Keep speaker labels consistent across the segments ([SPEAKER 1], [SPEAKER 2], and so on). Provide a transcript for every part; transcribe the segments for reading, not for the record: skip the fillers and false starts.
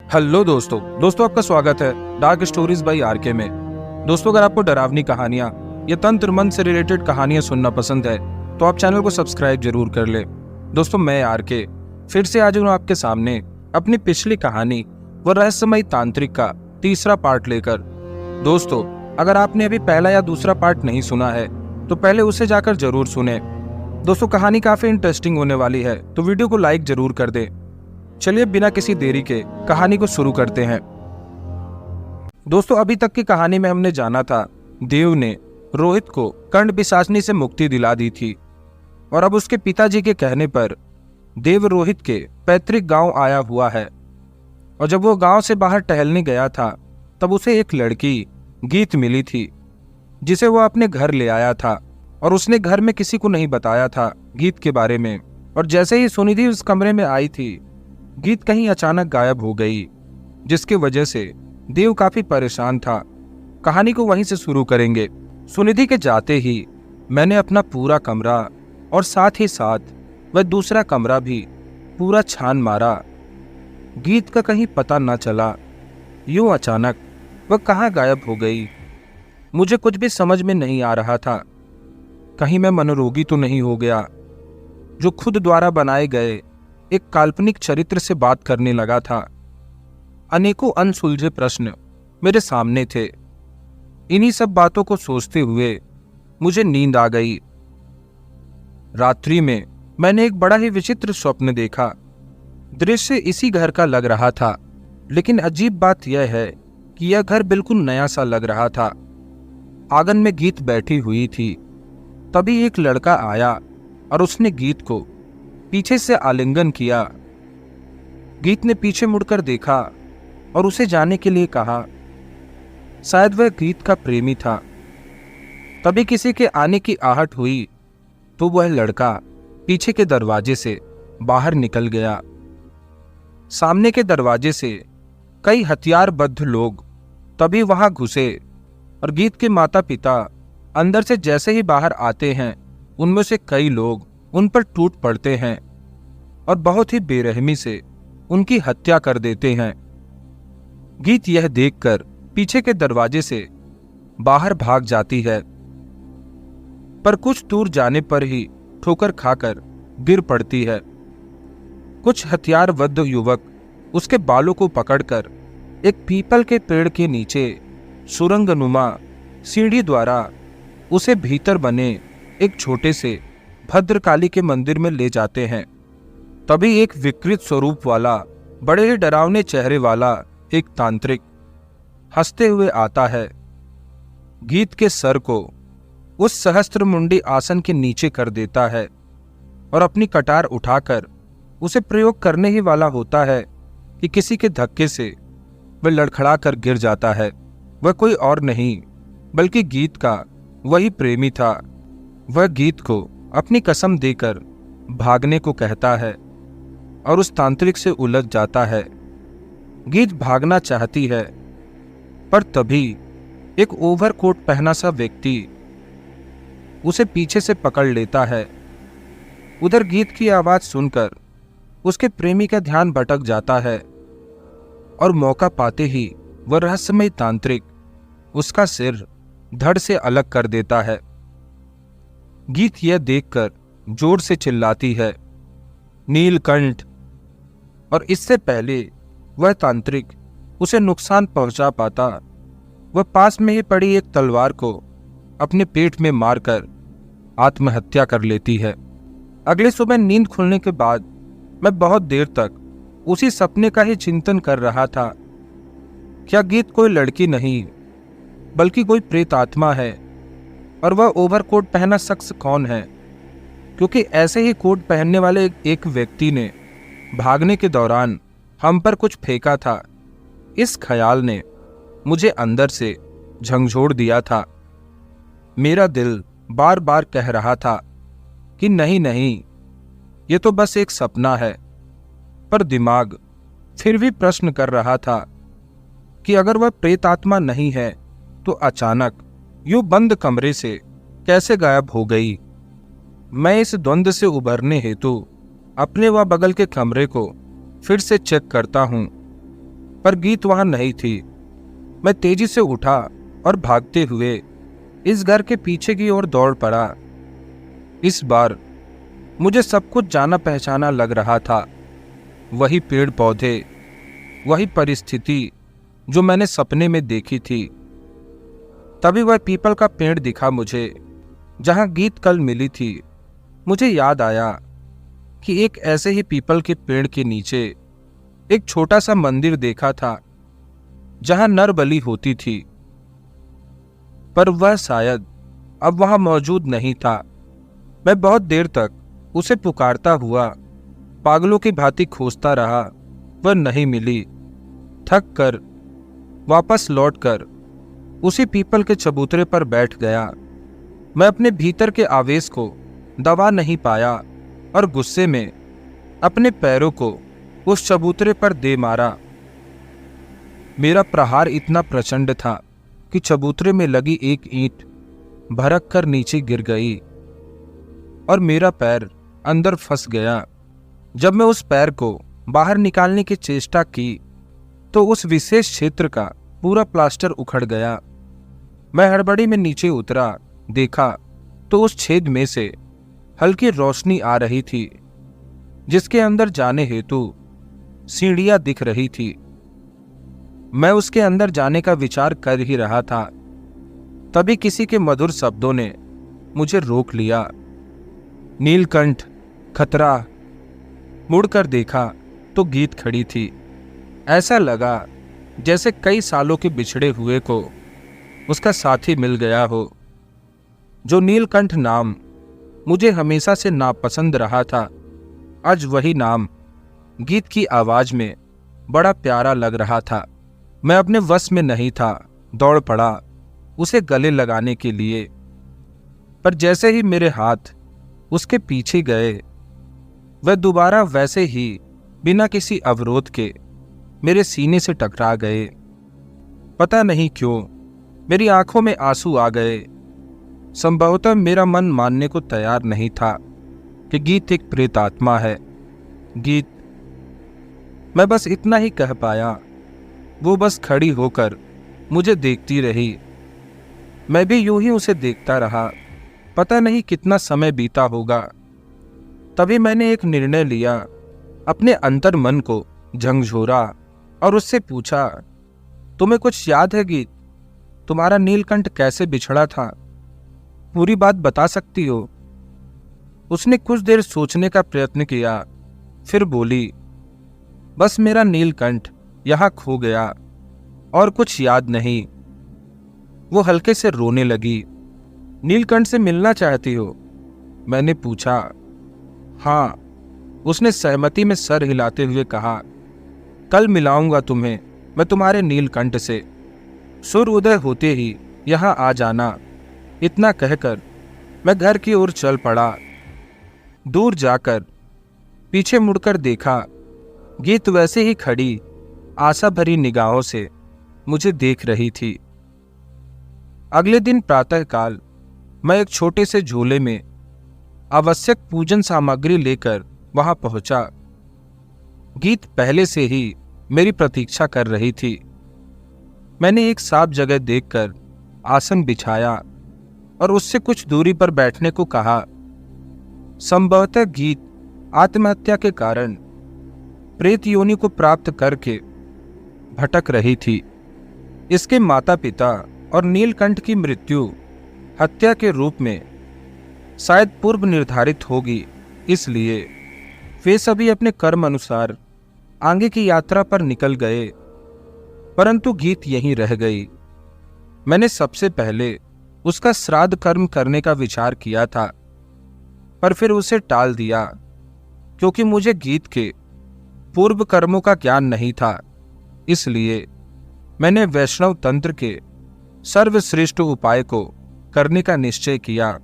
[SPEAKER 1] Hello दोस्तों आपका स्वागत है डार्क स्टोरीज बाई आरके में। दोस्तों, अगर आपको डरावनी कहानियां या तंत्र मंत्र से रिलेटेड कहानियां सुनना पसंद है तो आप चैनल को सब्सक्राइब जरूर कर ले। दोस्तों, मैं आरके फिर से आज हूं आपके सामने अपनी पिछली कहानी व रहस्यमयी तांत्रिक का तीसरा पार्ट लेकर। दोस्तों, अगर आपने अभी पहला या दूसरा पार्ट नहीं सुना है तो पहले उसे जाकर जरूर सुने। दोस्तों, कहानी काफी इंटरेस्टिंग होने वाली है तो वीडियो को लाइक जरूर कर दे। चलिए बिना किसी देरी के कहानी को शुरू करते हैं। दोस्तों, अभी तक की कहानी में हमने जाना था देव ने रोहित को कर्ण पिशाचनी से मुक्ति दिला दी थी और अब उसके पिताजी के कहने पर देव रोहित के पैतृक गांव आया हुआ है। और जब वो गांव से बाहर टहलने गया था तब उसे एक लड़की गीत मिली थी जिसे वो अपने घर ले आया था और उसने घर में किसी को नहीं बताया था गीत के बारे में। और जैसे ही सुनिधि उस कमरे में आई थी, गीत कहीं अचानक गायब हो गई, जिसकी वजह से देव काफी परेशान था। कहानी को वहीं से शुरू करेंगे। सुनिधि के जाते ही मैंने अपना पूरा कमरा और साथ ही साथ वह दूसरा कमरा भी पूरा छान मारा। गीत का कहीं पता न चला। यूं अचानक वह कहाँ गायब हो गई, मुझे कुछ भी समझ में नहीं आ रहा था। कहीं मैं मनोरोगी तो नहीं हो गया जो खुद द्वारा बनाए गए एक काल्पनिक चरित्र से बात करने लगा था। अनेकों अनसुलझे प्रश्न मेरे सामने थे। इन्हीं सब बातों को सोचते हुए मुझे नींद आ गई। रात्रि में मैंने एक बड़ा ही विचित्र स्वप्न देखा। दृश्य इसी घर का लग रहा था, लेकिन अजीब बात यह है कि यह घर बिल्कुल नया सा लग रहा था। आंगन में गीत बैठी हुई थी। तभी एक लड़का आया और उसने गीत को पीछे से आलिंगन किया। गीत ने पीछे मुड़कर देखा और उसे जाने के लिए कहा। शायद वह गीत का प्रेमी था। तभी किसी के आने की आहट हुई तो वह लड़का पीछे के दरवाजे से बाहर निकल गया। सामने के दरवाजे से कई हथियारबद्ध लोग तभी वहां घुसे और गीत के माता पिता अंदर से जैसे ही बाहर आते हैं, उनमें से कई लोग उन पर टूट पड़ते हैं और बहुत ही बेरहमी से उनकी हत्या कर देते हैं। गीत यह देखकर पीछे के दरवाजे से बाहर भाग जाती है, पर कुछ दूर जाने पर ही ठोकर खाकर गिर पड़ती है। कुछ हथियारबद्ध युवक उसके बालों को पकड़कर एक पीपल के पेड़ के नीचे सुरंगनुमा सीढ़ी द्वारा उसे भीतर बने एक छोटे से भद्रकाली के मंदिर में ले जाते हैं। तभी एक विकृत स्वरूप वाला, बड़े ही डरावने चेहरे वाला एक तांत्रिक हंसते हुए आता है। गीत के सर को उस सहस्त्रमुंडी आसन के नीचे कर देता है और अपनी कटार उठाकर उसे प्रयोग करने ही वाला होता है कि किसी के धक्के से वह लड़खड़ा कर गिर जाता है। वह कोई और नहीं बल्कि गीत का वही प्रेमी था। वह गीत को अपनी कसम देकर भागने को कहता है और उस तांत्रिक से उलझ जाता है। गीत भागना चाहती है, पर तभी एक ओवरकोट पहना सा व्यक्ति उसे पीछे से पकड़ लेता है। उधर गीत की आवाज सुनकर उसके प्रेमी का ध्यान भटक जाता है और मौका पाते ही वह रहस्यमय तांत्रिक उसका सिर धड़ से अलग कर देता है। गीत यह देखकर जोर से चिल्लाती है, नीलकंठ! और इससे पहले वह तांत्रिक उसे नुकसान पहुंचा पाता, वह पास में ही पड़ी एक तलवार को अपने पेट में मारकर आत्महत्या कर लेती है। अगले सुबह नींद खुलने के बाद मैं बहुत देर तक उसी सपने का ही चिंतन कर रहा था। क्या गीत कोई लड़की नहीं बल्कि कोई प्रेत आत्मा है? और वह ओवरकोट पहना शख्स कौन है? क्योंकि ऐसे ही कोट पहनने वाले एक व्यक्ति ने भागने के दौरान हम पर कुछ फेंका था। इस ख्याल ने मुझे अंदर से झंझोड़ दिया था। मेरा दिल बार बार कह रहा था कि नहीं नहीं, ये तो बस एक सपना है, पर दिमाग फिर भी प्रश्न कर रहा था कि अगर वह प्रेत आत्मा नहीं है तो अचानक यूं बंद कमरे से कैसे गायब हो गई। मैं इस द्वंद्व से उभरने हेतु अपने व बगल के कमरे को फिर से चेक करता हूं, पर गीत वहां नहीं थी। मैं तेजी से उठा और भागते हुए इस घर के पीछे की ओर दौड़ पड़ा। इस बार मुझे सब कुछ जाना पहचाना लग रहा था। वही पेड़ पौधे, वही परिस्थिति जो मैंने सपने में देखी थी। तभी वह पीपल का पेड़ दिखा मुझे, जहां गीत कल मिली थी। मुझे याद आया कि एक ऐसे ही पीपल के पेड़ के नीचे एक छोटा सा मंदिर देखा था, जहां नर बलि होती थी, पर वह शायद अब वहां मौजूद नहीं था। मैं बहुत देर तक उसे पुकारता हुआ पागलों की भांति खोजता रहा, वह नहीं मिली। थक कर वापस लौटकर उसी पीपल के चबूतरे पर बैठ गया। मैं अपने भीतर के आवेश को दबा नहीं पाया और गुस्से में अपने पैरों को उस चबूतरे पर दे मारा। मेरा प्रहार इतना प्रचंड था कि चबूतरे में लगी एक ईंट भड़क कर नीचे गिर गई और मेरा पैर अंदर फंस गया। जब मैं उस पैर को बाहर निकालने की चेष्टा की तो उस विशेष क्षेत्र का पूरा प्लास्टर उखड़ गया। मैं हड़बड़ी में नीचे उतरा, देखा तो उस छेद में से हल्की रोशनी आ रही थी, जिसके अंदर जाने हेतु सीढ़ियां दिख रही थी। मैं उसके अंदर जाने का विचार कर ही रहा था, तभी किसी के मधुर शब्दों ने मुझे रोक लिया। नीलकंठ, खतरा। मुड़कर देखा तो गीत खड़ी थी। ऐसा लगा जैसे कई सालों के बिछड़े हुए को उसका साथी मिल गया हो। जो नीलकंठ नाम मुझे हमेशा से नापसंद रहा था, आज वही नाम गीत की आवाज में बड़ा प्यारा लग रहा था। मैं अपने वश में नहीं था, दौड़ पड़ा उसे गले लगाने के लिए, पर जैसे ही मेरे हाथ उसके पीछे गए, वह दोबारा वैसे ही बिना किसी अवरोध के मेरे सीने से टकरा गए। पता नहीं क्यों मेरी आंखों में आंसू आ गए। संभवतः मेरा मन मानने को तैयार नहीं था कि गीत एक प्रेतात्मा है। गीत, मैं बस इतना ही कह पाया। वो बस खड़ी होकर मुझे देखती रही। मैं भी यूं ही उसे देखता रहा। पता नहीं कितना समय बीता होगा। तभी मैंने एक निर्णय लिया। अपने अंतर मन को झंझोरा और उससे पूछा, तुम्हें कुछ याद है गीत? तुम्हारा नीलकंठ कैसे बिछड़ा था? पूरी बात बता सकती हो? उसने कुछ देर सोचने का प्रयत्न किया, फिर बोली, बस मेरा नीलकंठ यहां खो गया और कुछ याद नहीं। वो हल्के से रोने लगी। नीलकंठ से मिलना चाहती हो? मैंने पूछा। हाँ, उसने सहमति में सर हिलाते हुए कहा। कल मिलाऊंगा तुम्हें मैं तुम्हारे नीलकंठ से। सूर्य उदय होते ही यहां आ जाना। इतना कहकर मैं घर की ओर चल पड़ा। दूर जाकर पीछे मुड़कर देखा, गीत वैसे ही खड़ी आशा भरी निगाहों से मुझे देख रही थी। अगले दिन प्रातःकाल मैं एक छोटे से झोले में आवश्यक पूजन सामग्री लेकर वहां पहुंचा। गीत पहले से ही मेरी प्रतीक्षा कर रही थी। मैंने एक साफ जगह देखकर आसन बिछाया और उससे कुछ दूरी पर बैठने को कहा। संभवतः गीत आत्महत्या के कारण प्रेत योनि को प्राप्त करके भटक रही थी। इसके माता पिता और नीलकंठ की मृत्यु हत्या के रूप में शायद पूर्व निर्धारित होगी, इसलिए वे सभी अपने कर्म अनुसार आगे की यात्रा पर निकल गए, परंतु गीत यहीं रह गई। मैंने सबसे पहले उसका श्राद्ध कर्म करने का विचार किया था, पर फिर उसे टाल दिया क्योंकि मुझे गीत के पूर्व कर्मों का ज्ञान नहीं था। इसलिए मैंने वैष्णव तंत्र के सर्वश्रेष्ठ उपाय को करने का निश्चय किया।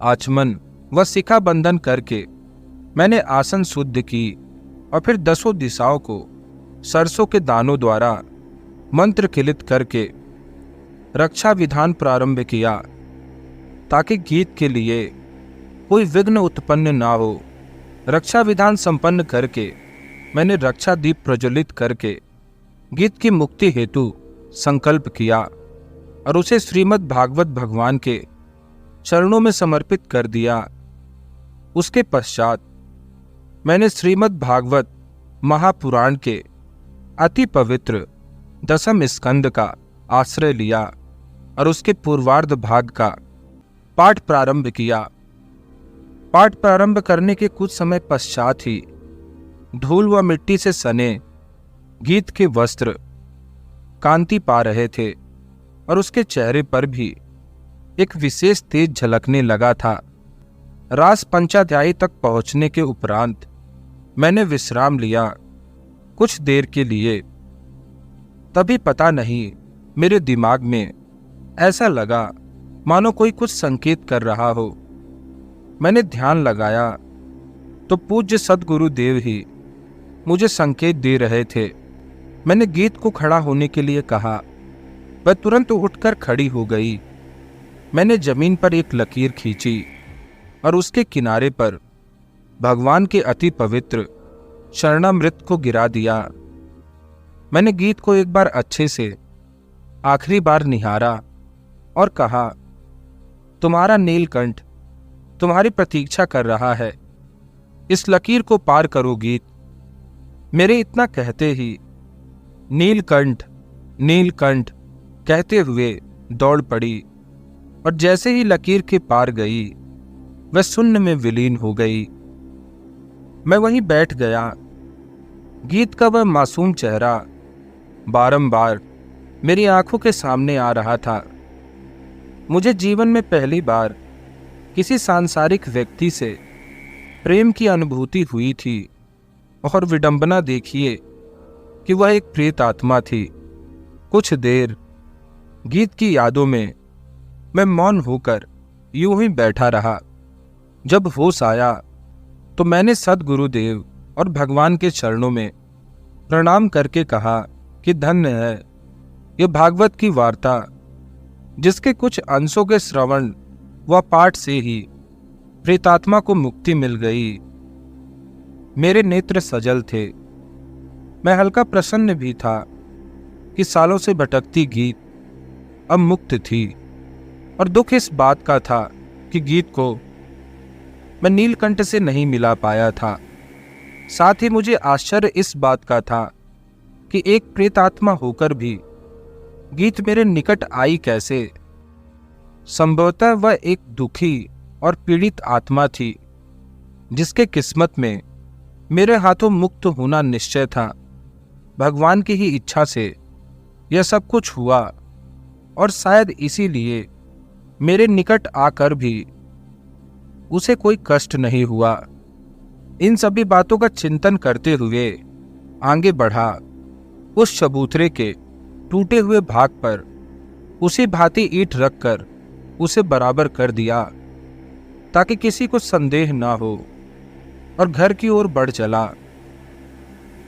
[SPEAKER 1] आचमन व शिखा बंधन करके मैंने आसन शुद्ध की और फिर 10 दिशाओं को सरसों के दानों द्वारा मंत्र किलित करके रक्षा विधान प्रारंभ किया, ताकि गीत के लिए कोई विघ्न उत्पन्न ना हो। रक्षा विधान संपन्न करके मैंने रक्षा दीप प्रज्वलित करके गीत की मुक्ति हेतु संकल्प किया और उसे श्रीमद् भागवत भगवान के चरणों में समर्पित कर दिया। उसके पश्चात मैंने श्रीमद् भागवत महापुराण के अति पवित्र दसम स्कंद का आश्रय लिया और उसके पूर्वार्ध भाग का पाठ प्रारंभ किया। पाठ प्रारंभ करने के कुछ समय पश्चात ही धूल व मिट्टी से सने गीत के वस्त्र कांति पा रहे थे और उसके चेहरे पर भी एक विशेष तेज झलकने लगा था। रास पंचाध्यायी तक पहुंचने के उपरांत मैंने विश्राम लिया कुछ देर के लिए। तभी पता नहीं मेरे दिमाग में ऐसा लगा मानो कोई कुछ संकेत कर रहा हो। मैंने ध्यान लगाया तो पूज्य सद्गुरु देव ही मुझे संकेत दे रहे थे। मैंने गीत को खड़ा होने के लिए कहा। वह तुरंत उठकर खड़ी हो गई। मैंने जमीन पर एक लकीर खींची और उसके किनारे पर भगवान के अति पवित्र शरणामृत को गिरा दिया। मैंने गीत को एक बार अच्छे से आखिरी बार निहारा और कहा, तुम्हारा नीलकंठ तुम्हारी प्रतीक्षा कर रहा है। इस लकीर को पार करो गीत। मेरे इतना कहते ही नीलकंठ नीलकंठ कहते हुए दौड़ पड़ी और जैसे ही लकीर के पार गई वह शून्य में विलीन हो गई। मैं वहीं बैठ गया। गीत का वह मासूम चेहरा बारंबार मेरी आंखों के सामने आ रहा था। मुझे जीवन में पहली बार किसी सांसारिक व्यक्ति से प्रेम की अनुभूति हुई थी और विडंबना देखिए कि वह एक प्रेत आत्मा थी। कुछ देर गीत की यादों में मैं मौन होकर यूं ही बैठा रहा। जब होश आया तो मैंने सद्गुरुदेव और भगवान के चरणों में प्रणाम करके कहा कि धन्य है यह भागवत की वार्ता जिसके कुछ अंशों के श्रवण व पाठ से ही प्रेतात्मा को मुक्ति मिल गई। मेरे नेत्र सजल थे। मैं हल्का प्रसन्न भी था कि सालों से भटकती गीत अब मुक्त थी और दुख इस बात का था कि गीत को मैं नीलकंठ से नहीं मिला पाया था। साथ ही मुझे आश्चर्य इस बात का था कि एक प्रेतात्मा होकर भी गीत मेरे निकट आई कैसे। संभवतः वह एक दुखी और पीड़ित आत्मा थी जिसके किस्मत में मेरे हाथों मुक्त होना निश्चय था। भगवान की ही इच्छा से यह सब कुछ हुआ और शायद इसीलिए मेरे निकट आकर भी उसे कोई कष्ट नहीं हुआ। इन सभी बातों का चिंतन करते हुए आगे बढ़ा। उस चबूतरे के टूटे हुए भाग पर उसी भांति ईंट रखकर उसे बराबर कर दिया ताकि किसी को संदेह ना हो और घर की ओर बढ़ चला।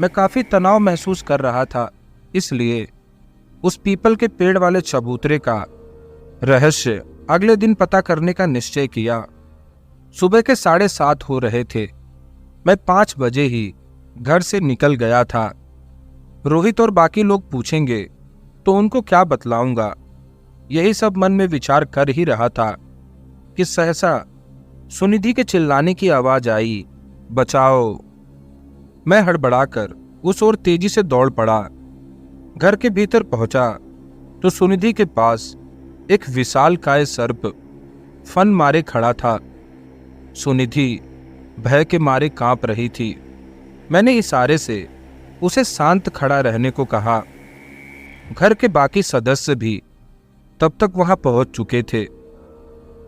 [SPEAKER 1] मैं काफी तनाव महसूस कर रहा था, इसलिए उस पीपल के पेड़ वाले चबूतरे का रहस्य अगले दिन पता करने का निश्चय किया। सुबह के 7:30 हो रहे थे। मैं 5 बजे ही घर से निकल गया था। रोहित और बाकी लोग पूछेंगे तो उनको क्या बतलाऊंगा, यही सब मन में विचार कर ही रहा था कि सहसा सुनिधि के चिल्लाने की आवाज आई, बचाओ। मैं हड़बड़ाकर उस ओर तेजी से दौड़ पड़ा। घर के भीतर पहुंचा तो सुनिधि के पास एक विशालकाय सर्प फन मारे खड़ा था। सुनिधि भय के मारे कांप रही थी। मैंने इशारे से उसे शांत खड़ा रहने को कहा। घर के बाकी सदस्य भी तब तक वहां पहुंच चुके थे।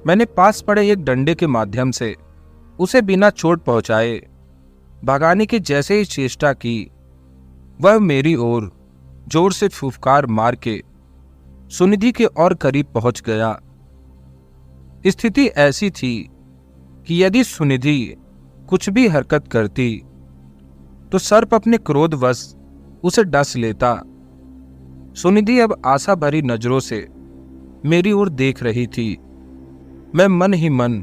[SPEAKER 1] मैंने पास पड़े एक डंडे के माध्यम से उसे बिना चोट पहुंचाए भगाने की जैसे ही चेष्टा की, वह मेरी ओर जोर से फुफकार मार के सुनिधि के और करीब पहुंच गया। स्थिति ऐसी थी कि यदि सुनिधि कुछ भी हरकत करती तो सर्प अपने क्रोधवश उसे डस लेता। सुनिधि अब आशा भरी नजरों से मेरी ओर देख रही थी। मैं मन ही मन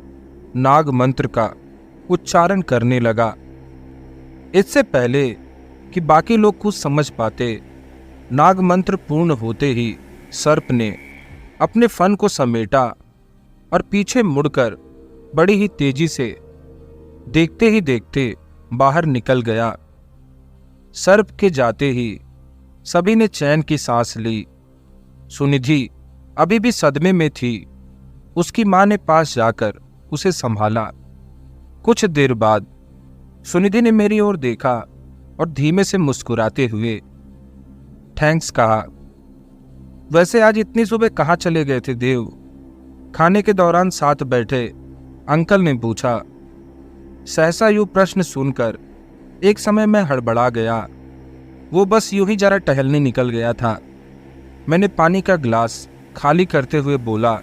[SPEAKER 1] नाग मंत्र का उच्चारण करने लगा। इससे पहले कि बाकी लोग कुछ समझ पाते, नाग मंत्र पूर्ण होते ही सर्प ने अपने फन को समेटा और पीछे मुड़कर बड़ी ही तेजी से देखते ही देखते बाहर निकल गया। सर्प के जाते ही सभी ने चैन की सांस ली। सुनिधि अभी भी सदमे में थी। उसकी मां ने पास जाकर उसे संभाला। कुछ देर बाद सुनिधि ने मेरी ओर देखा और धीमे से मुस्कुराते हुए थैंक्स कहा। वैसे आज इतनी सुबह कहाँ चले गए थे देव? खाने के दौरान साथ बैठे अंकल ने पूछा। सहसा यूं प्रश्न सुनकर एक समय मैं हड़बड़ा गया। वो बस यूं ही जरा टहलने निकल गया था। मैंने पानी का गिलास खाली करते हुए बोला,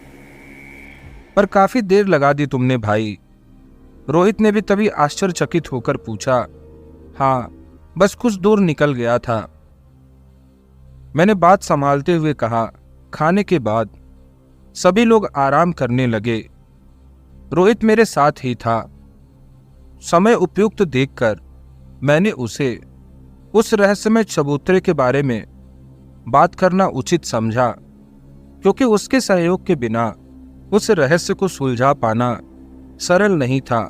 [SPEAKER 1] पर काफी देर लगा दी तुमने भाई। रोहित ने भी तभी आश्चर्यचकित होकर पूछा। हाँ, बस कुछ दूर निकल गया था। मैंने बात संभालते हुए कहा। खाने के बाद सभी लोग आराम करने लगे। रोहित मेरे साथ ही था। समय उपयुक्त देखकर मैंने उसे उस रहस्यमय चबूतरे के बारे में बात करना उचित समझा, क्योंकि उसके सहयोग के बिना उस रहस्य को सुलझा पाना सरल नहीं था।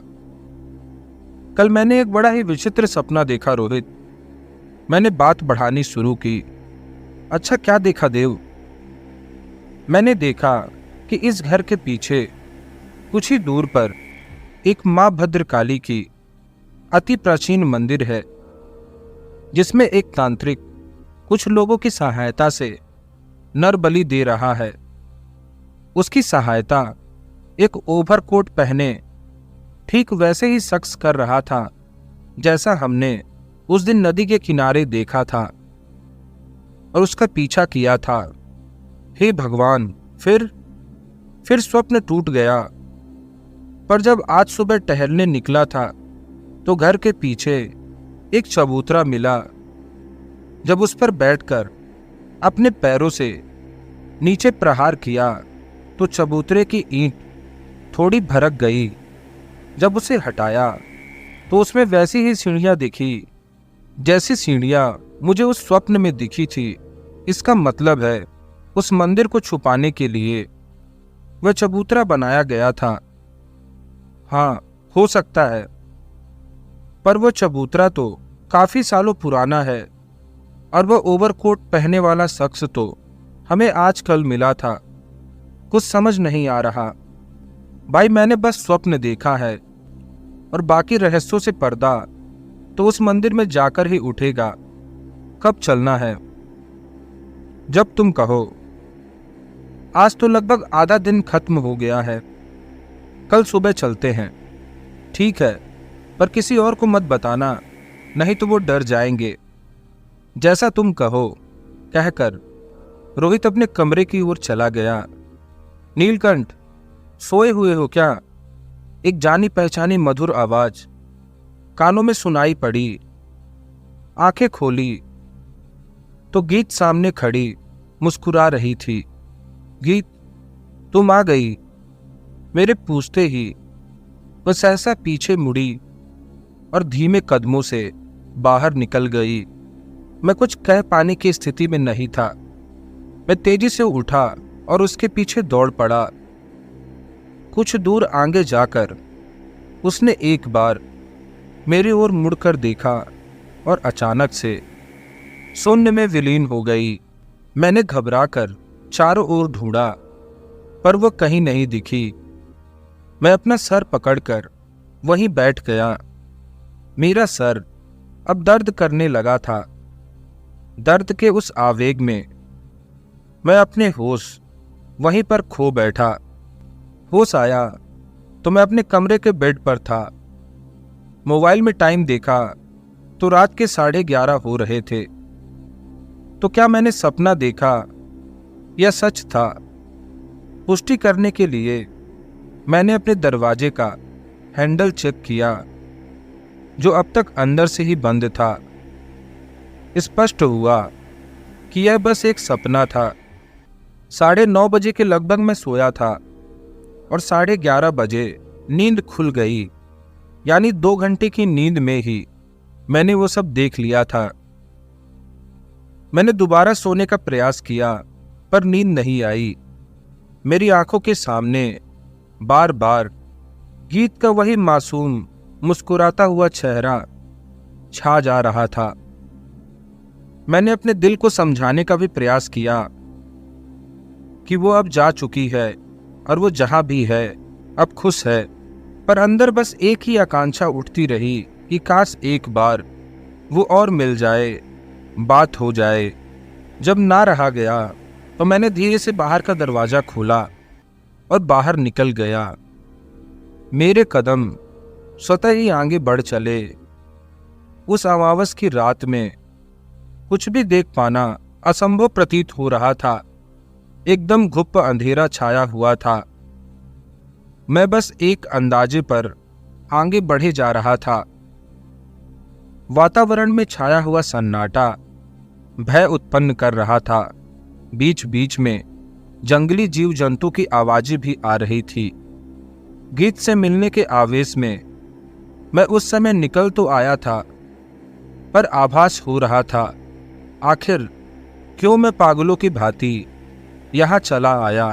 [SPEAKER 1] कल मैंने एक बड़ा ही विचित्र सपना देखा रोहित। मैंने बात बढ़ानी शुरू की। अच्छा, क्या देखा देव? मैंने देखा कि इस घर के पीछे कुछ ही दूर पर एक मां भद्रकाली की अति प्राचीन मंदिर है, जिसमें एक तांत्रिक कुछ लोगों की सहायता से नर बलि दे रहा है। उसकी सहायता एक ओवरकोट पहने ठीक वैसे ही शख्स कर रहा था जैसा हमने उस दिन नदी के किनारे देखा था और उसका पीछा किया था। हे भगवान! फिर स्वप्न टूट गया। पर जब आज सुबह टहलने निकला था तो घर के पीछे एक चबूतरा मिला। जब उस पर बैठकर अपने पैरों से नीचे प्रहार किया तो चबूतरे की ईंट थोड़ी भड़क गई। जब उसे हटाया तो उसमें वैसी ही सीढ़ियां दिखी जैसी सीढ़ियां मुझे उस स्वप्न में दिखी थी। इसका मतलब है उस मंदिर को छुपाने के लिए वह चबूतरा बनाया गया था। हाँ, हो सकता है, पर वह चबूतरा तो काफी सालों पुराना है और वह ओवरकोट पहने वाला शख्स तो हमें आजकल मिला था। कुछ समझ नहीं आ रहा भाई। मैंने बस स्वप्न देखा है और बाकी रहस्यों से पर्दा तो उस मंदिर में जाकर ही उठेगा। कब चलना है? जब तुम कहो। आज तो लगभग आधा दिन खत्म हो गया है। कल सुबह चलते हैं। ठीक है, पर किसी और को मत बताना, नहीं तो वो डर जाएंगे। जैसा तुम कहो, कहकर रोहित अपने कमरे की ओर चला गया। नीलकंठ, सोए हुए हो क्या? एक जानी पहचानी मधुर आवाज कानों में सुनाई पड़ी। आंखें खोली तो गीत सामने खड़ी मुस्कुरा रही थी। गीत, तुम आ गई। मेरे पूछते ही वह सहसा पीछे मुड़ी और धीमे कदमों से बाहर निकल गई। मैं कुछ कह पाने की स्थिति में नहीं था। मैं तेजी से उठा और उसके पीछे दौड़ पड़ा। कुछ दूर आगे जाकर उसने एक बार मेरी ओर मुड़कर देखा और अचानक से शून्य में विलीन हो गई। मैंने घबराकर चारों ओर ढूंढा, पर वह कहीं नहीं दिखी। मैं अपना सर पकड़कर वहीं बैठ गया। मेरा सर अब दर्द करने लगा था। दर्द के उस आवेग में मैं अपने होश वहीं पर खो बैठा। होश आया तो मैं अपने कमरे के बेड पर था। मोबाइल में टाइम देखा तो रात के 11:30 हो रहे थे। तो क्या मैंने सपना देखा या सच था? पुष्टि करने के लिए मैंने अपने दरवाजे का हैंडल चेक किया, जो अब तक अंदर से ही बंद था। स्पष्ट हुआ कि यह बस एक सपना था। 9:30 बजे के लगभग मैं सोया था और 11:30 बजे नींद खुल गई। यानी 2 घंटे की नींद में ही मैंने वो सब देख लिया था। मैंने दोबारा सोने का प्रयास किया, पर नींद नहीं आई। मेरी आंखों के सामने बार बार गीत का वही मासूम मुस्कुराता हुआ चेहरा छा जा रहा था। मैंने अपने दिल को समझाने का भी प्रयास किया कि वो अब जा चुकी है और वो जहां भी है अब खुश है, पर अंदर बस एक ही आकांक्षा उठती रही कि काश एक बार वो और मिल जाए, बात हो जाए। जब ना रहा गया तो मैंने धीरे से बाहर का दरवाजा खोला और बाहर निकल गया। मेरे कदम स्वतः ही आगे बढ़ चले। उस अमावस की रात में कुछ भी देख पाना असंभव प्रतीत हो रहा था। एकदम घुप अंधेरा छाया हुआ था। मैं बस एक अंदाजे पर आगे बढ़े जा रहा था। वातावरण में छाया हुआ सन्नाटा भय उत्पन्न कर रहा था। बीच बीच में जंगली जीव जंतु की आवाजें भी आ रही थी। गीत से मिलने के आवेश में मैं उस समय निकल तो आया था, पर आभास हो रहा था आखिर क्यों मैं पागलों की भांति यहां चला आया।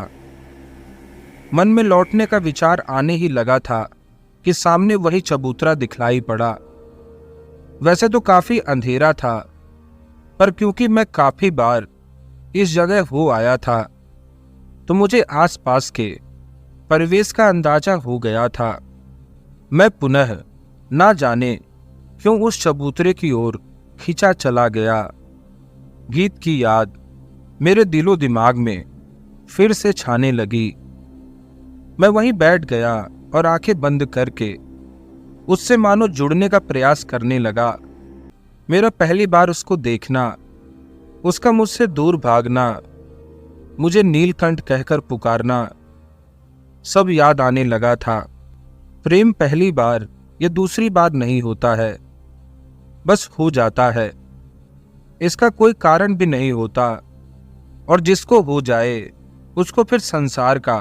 [SPEAKER 1] मन में लौटने का विचार आने ही लगा था कि सामने वही चबूतरा दिखलाई पड़ा। वैसे तो काफी अंधेरा था, पर क्योंकि मैं काफी बार इस जगह हो आया था तो मुझे आसपास के परिवेश का अंदाजा हो गया था। मैं पुनः ना जाने क्यों उस चबूतरे की ओर खींचा चला गया। गीत की याद मेरे दिलो दिमाग में फिर से छाने लगी। मैं वहीं बैठ गया और आंखें बंद करके उससे मानो जुड़ने का प्रयास करने लगा। मेरा पहली बार उसको देखना, उसका मुझसे दूर भागना, मुझे नीलकंठ कहकर पुकारना, सब याद आने लगा था। प्रेम पहली बार या दूसरी बार नहीं होता है, बस हो जाता है। इसका कोई कारण भी नहीं होता, और जिसको हो जाए उसको फिर संसार का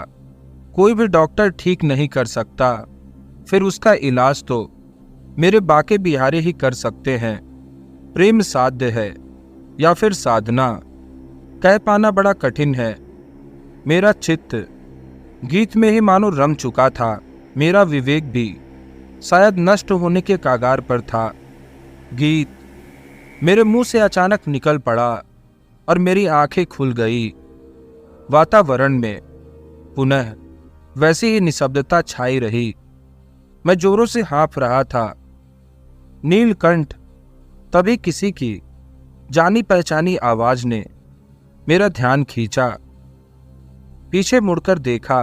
[SPEAKER 1] कोई भी डॉक्टर ठीक नहीं कर सकता। फिर उसका इलाज तो मेरे बाके बिहारी ही कर सकते हैं। प्रेम साध्य है या फिर साधना, कह पाना बड़ा कठिन है। मेरा चित्त गीत में ही मानो रम चुका था। मेरा विवेक भी शायद नष्ट होने के कागार पर था। गीत मेरे मुंह से अचानक निकल पड़ा और मेरी आंखें खुल गई। वातावरण में पुनः वैसी ही निशब्दता छाई रही। मैं जोरों से हाँफ रहा था। नीलकंठ, तभी किसी की जानी पहचानी आवाज ने मेरा ध्यान खींचा। पीछे मुड़कर देखा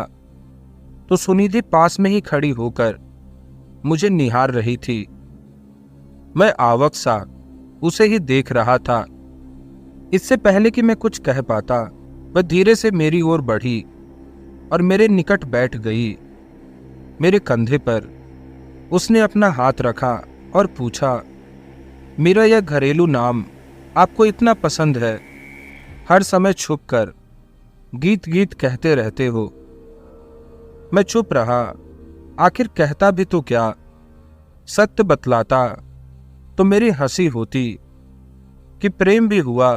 [SPEAKER 1] तो सुनिधि पास में ही खड़ी होकर मुझे निहार रही थी। मैं आवक सा उसे ही देख रहा था। इससे पहले कि मैं कुछ कह पाता, वह धीरे से मेरी ओर बढ़ी और मेरे निकट बैठ गई। मेरे कंधे पर उसने अपना हाथ रखा और पूछा, मेरा यह घरेलू नाम आपको इतना पसंद है, हर समय छुपकर गीत गीत कहते रहते हो। मैं चुप रहा। आखिर कहता भी तो क्या? सत्य बतलाता तो मेरी हंसी होती कि प्रेम भी हुआ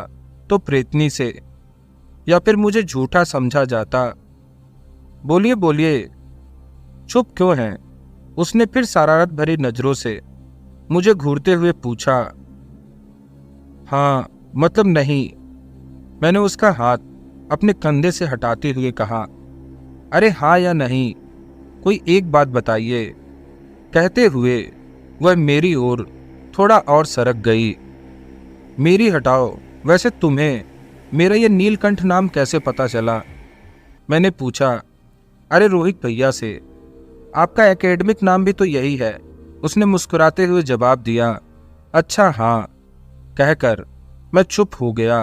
[SPEAKER 1] तो प्रेतनी से, या फिर मुझे झूठा समझा जाता। बोलिए बोलिए, चुप क्यों हैं? उसने फिर शरारत भरी नजरों से मुझे घूरते हुए पूछा। हाँ, मतलब नहीं, मैंने उसका हाथ अपने कंधे से हटाते हुए कहा। अरे हाँ या नहीं, कोई एक बात बताइए। कहते हुए वह मेरी ओर थोड़ा और सरक गई। मेरी हटाओ, वैसे तुम्हें मेरा ये नीलकंठ नाम कैसे पता चला? मैंने पूछा। अरे रोहित भैया से, आपका एकेडमिक नाम भी तो यही है, उसने मुस्कुराते हुए जवाब दिया। अच्छा हाँ, कहकर मैं चुप हो गया।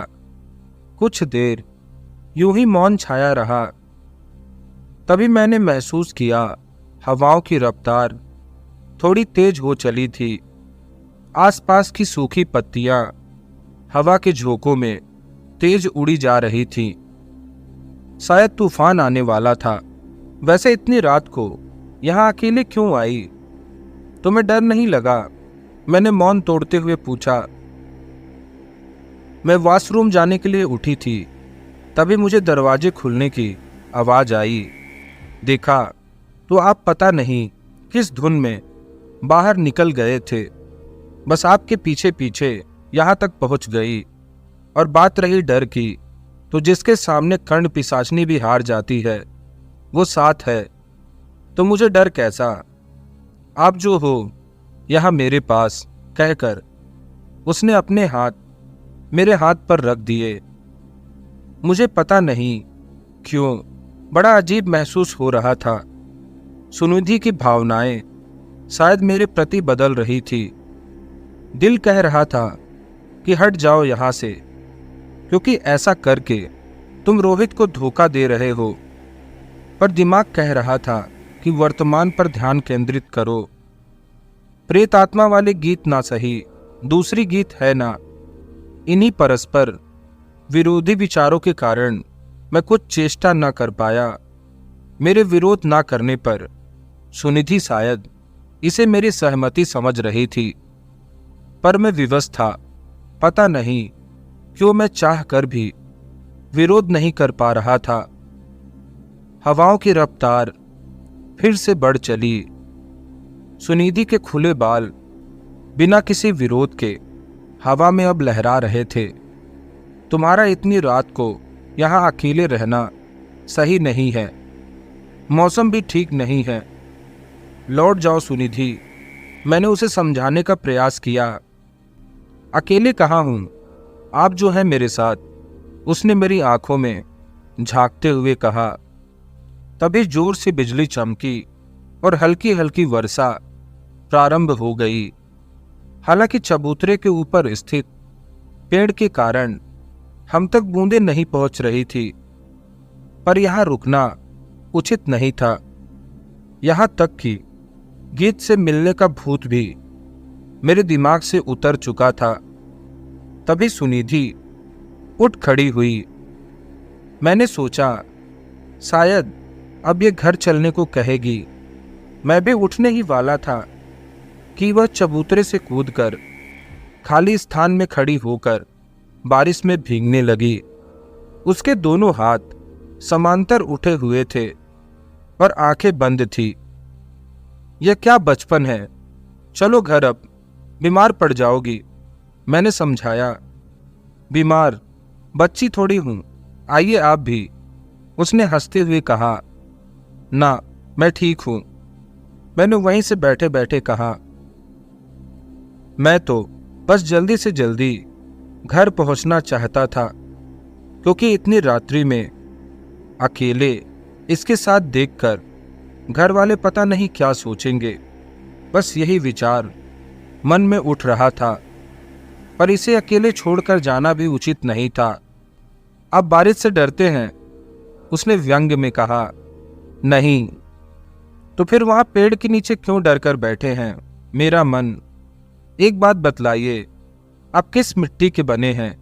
[SPEAKER 1] कुछ देर यूं ही मौन छाया रहा। तभी मैंने महसूस किया हवाओं की रफ्तार थोड़ी तेज हो चली थी। आसपास की सूखी पत्तियां हवा के झोंकों में तेज उड़ी जा रही थी। शायद तूफान आने वाला था। वैसे इतनी रात को यहां अकेले क्यों आई? तुम्हें डर नहीं लगा? मैंने मौन तोड़ते हुए पूछा। मैं वॉशरूम जाने के लिए उठी थी, तभी मुझे दरवाजे खुलने की आवाज़ आई। देखा तो आप पता नहीं किस धुन में बाहर निकल गए थे। बस आपके पीछे पीछे यहाँ तक पहुँच गई। और बात रही डर की, तो जिसके सामने कर्ण पिशाचनी भी हार जाती है, वो साथ है तो मुझे डर कैसा। आप जो हो यहाँ मेरे पास, कहकर उसने अपने हाथ मेरे हाथ पर रख दिए। मुझे पता नहीं क्यों बड़ा अजीब महसूस हो रहा था। सुनिधि की भावनाएं शायद मेरे प्रति बदल रही थी। दिल कह रहा था कि हट जाओ यहाँ से, क्योंकि ऐसा करके तुम रोहित को धोखा दे रहे हो। पर दिमाग कह रहा था कि वर्तमान पर ध्यान केंद्रित करो। प्रेत आत्मा वाले गीत ना सही, दूसरी गीत है ना। इन्हीं परस्पर विरोधी विचारों के कारण मैं कुछ चेष्टा न कर पाया। मेरे विरोध ना करने पर सुनिधि शायद इसे मेरी सहमति समझ रही थी, पर मैं विवश था। पता नहीं क्यों मैं चाह कर भी विरोध नहीं कर पा रहा था। हवाओं की रफ्तार फिर से बढ़ चली। सुनिधि के खुले बाल बिना किसी विरोध के हवा में अब लहरा रहे थे। तुम्हारा इतनी रात को यहाँ अकेले रहना सही नहीं है, मौसम भी ठीक नहीं है। लौट जाओ सुनिधि, मैंने उसे समझाने का प्रयास किया। अकेले कहाँ हूँ, आप जो हैं मेरे साथ, उसने मेरी आंखों में झांकते हुए कहा। तभी जोर से बिजली चमकी और हल्की हल्की वर्षा प्रारंभ हो गई। हालांकि चबूतरे के ऊपर स्थित पेड़ के कारण हम तक बूंदें नहीं पहुंच रही थी, पर यहां रुकना उचित नहीं था। यहां तक कि गीत से मिलने का भूत भी मेरे दिमाग से उतर चुका था। तभी सुनिधि उठ खड़ी हुई। मैंने सोचा शायद अब ये घर चलने को कहेगी। मैं भी उठने ही वाला था कि वह चबूतरे से कूदकर खाली स्थान में खड़ी होकर बारिश में भीगने लगी। उसके दोनों हाथ समांतर उठे हुए थे और आंखें बंद थी। यह क्या बचपन है, चलो घर, अब बीमार पड़ जाओगी, मैंने समझाया। बीमार बच्ची थोड़ी हूं, आइए आप भी, उसने हंसते हुए कहा। ना, मैं ठीक हूं, मैंने वहीं से बैठे बैठे कहा। मैं तो बस जल्दी से जल्दी घर पहुंचना चाहता था, क्योंकि इतनी रात्रि में अकेले इसके साथ देखकर घर वाले पता नहीं क्या सोचेंगे। बस यही विचार मन में उठ रहा था, पर इसे अकेले छोड़कर जाना भी उचित नहीं था। आप बारिश से डरते हैं, उसने व्यंग में कहा। नहीं, तो फिर वहां पेड़ के नीचे क्यों डर कर बैठे हैं? मेरा मन, एक बात बतलाइए, आप किस मिट्टी के बने हैं?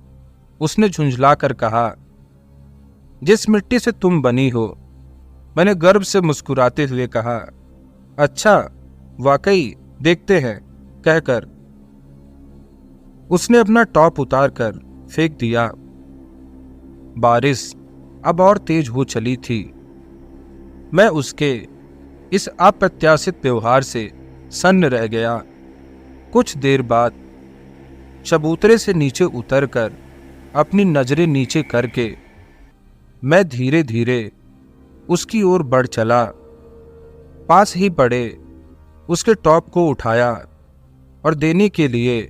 [SPEAKER 1] उसने झुंझला कर कहा। जिस मिट्टी से तुम बनी हो, मैंने गर्व से मुस्कुराते हुए कहा। अच्छा, वाकई, देखते हैं, कहकर उसने अपना टॉप उतार कर फेंक दिया। बारिश अब और तेज हो चली थी। मैं उसके इस अप्रत्याशित व्यवहार से सन्न रह गया। कुछ देर बाद चबूतरे से नीचे उतरकर अपनी नजरें नीचे करके मैं धीरे धीरे उसकी ओर बढ़ चला। पास ही पड़े उसके टॉप को उठाया और देने के लिए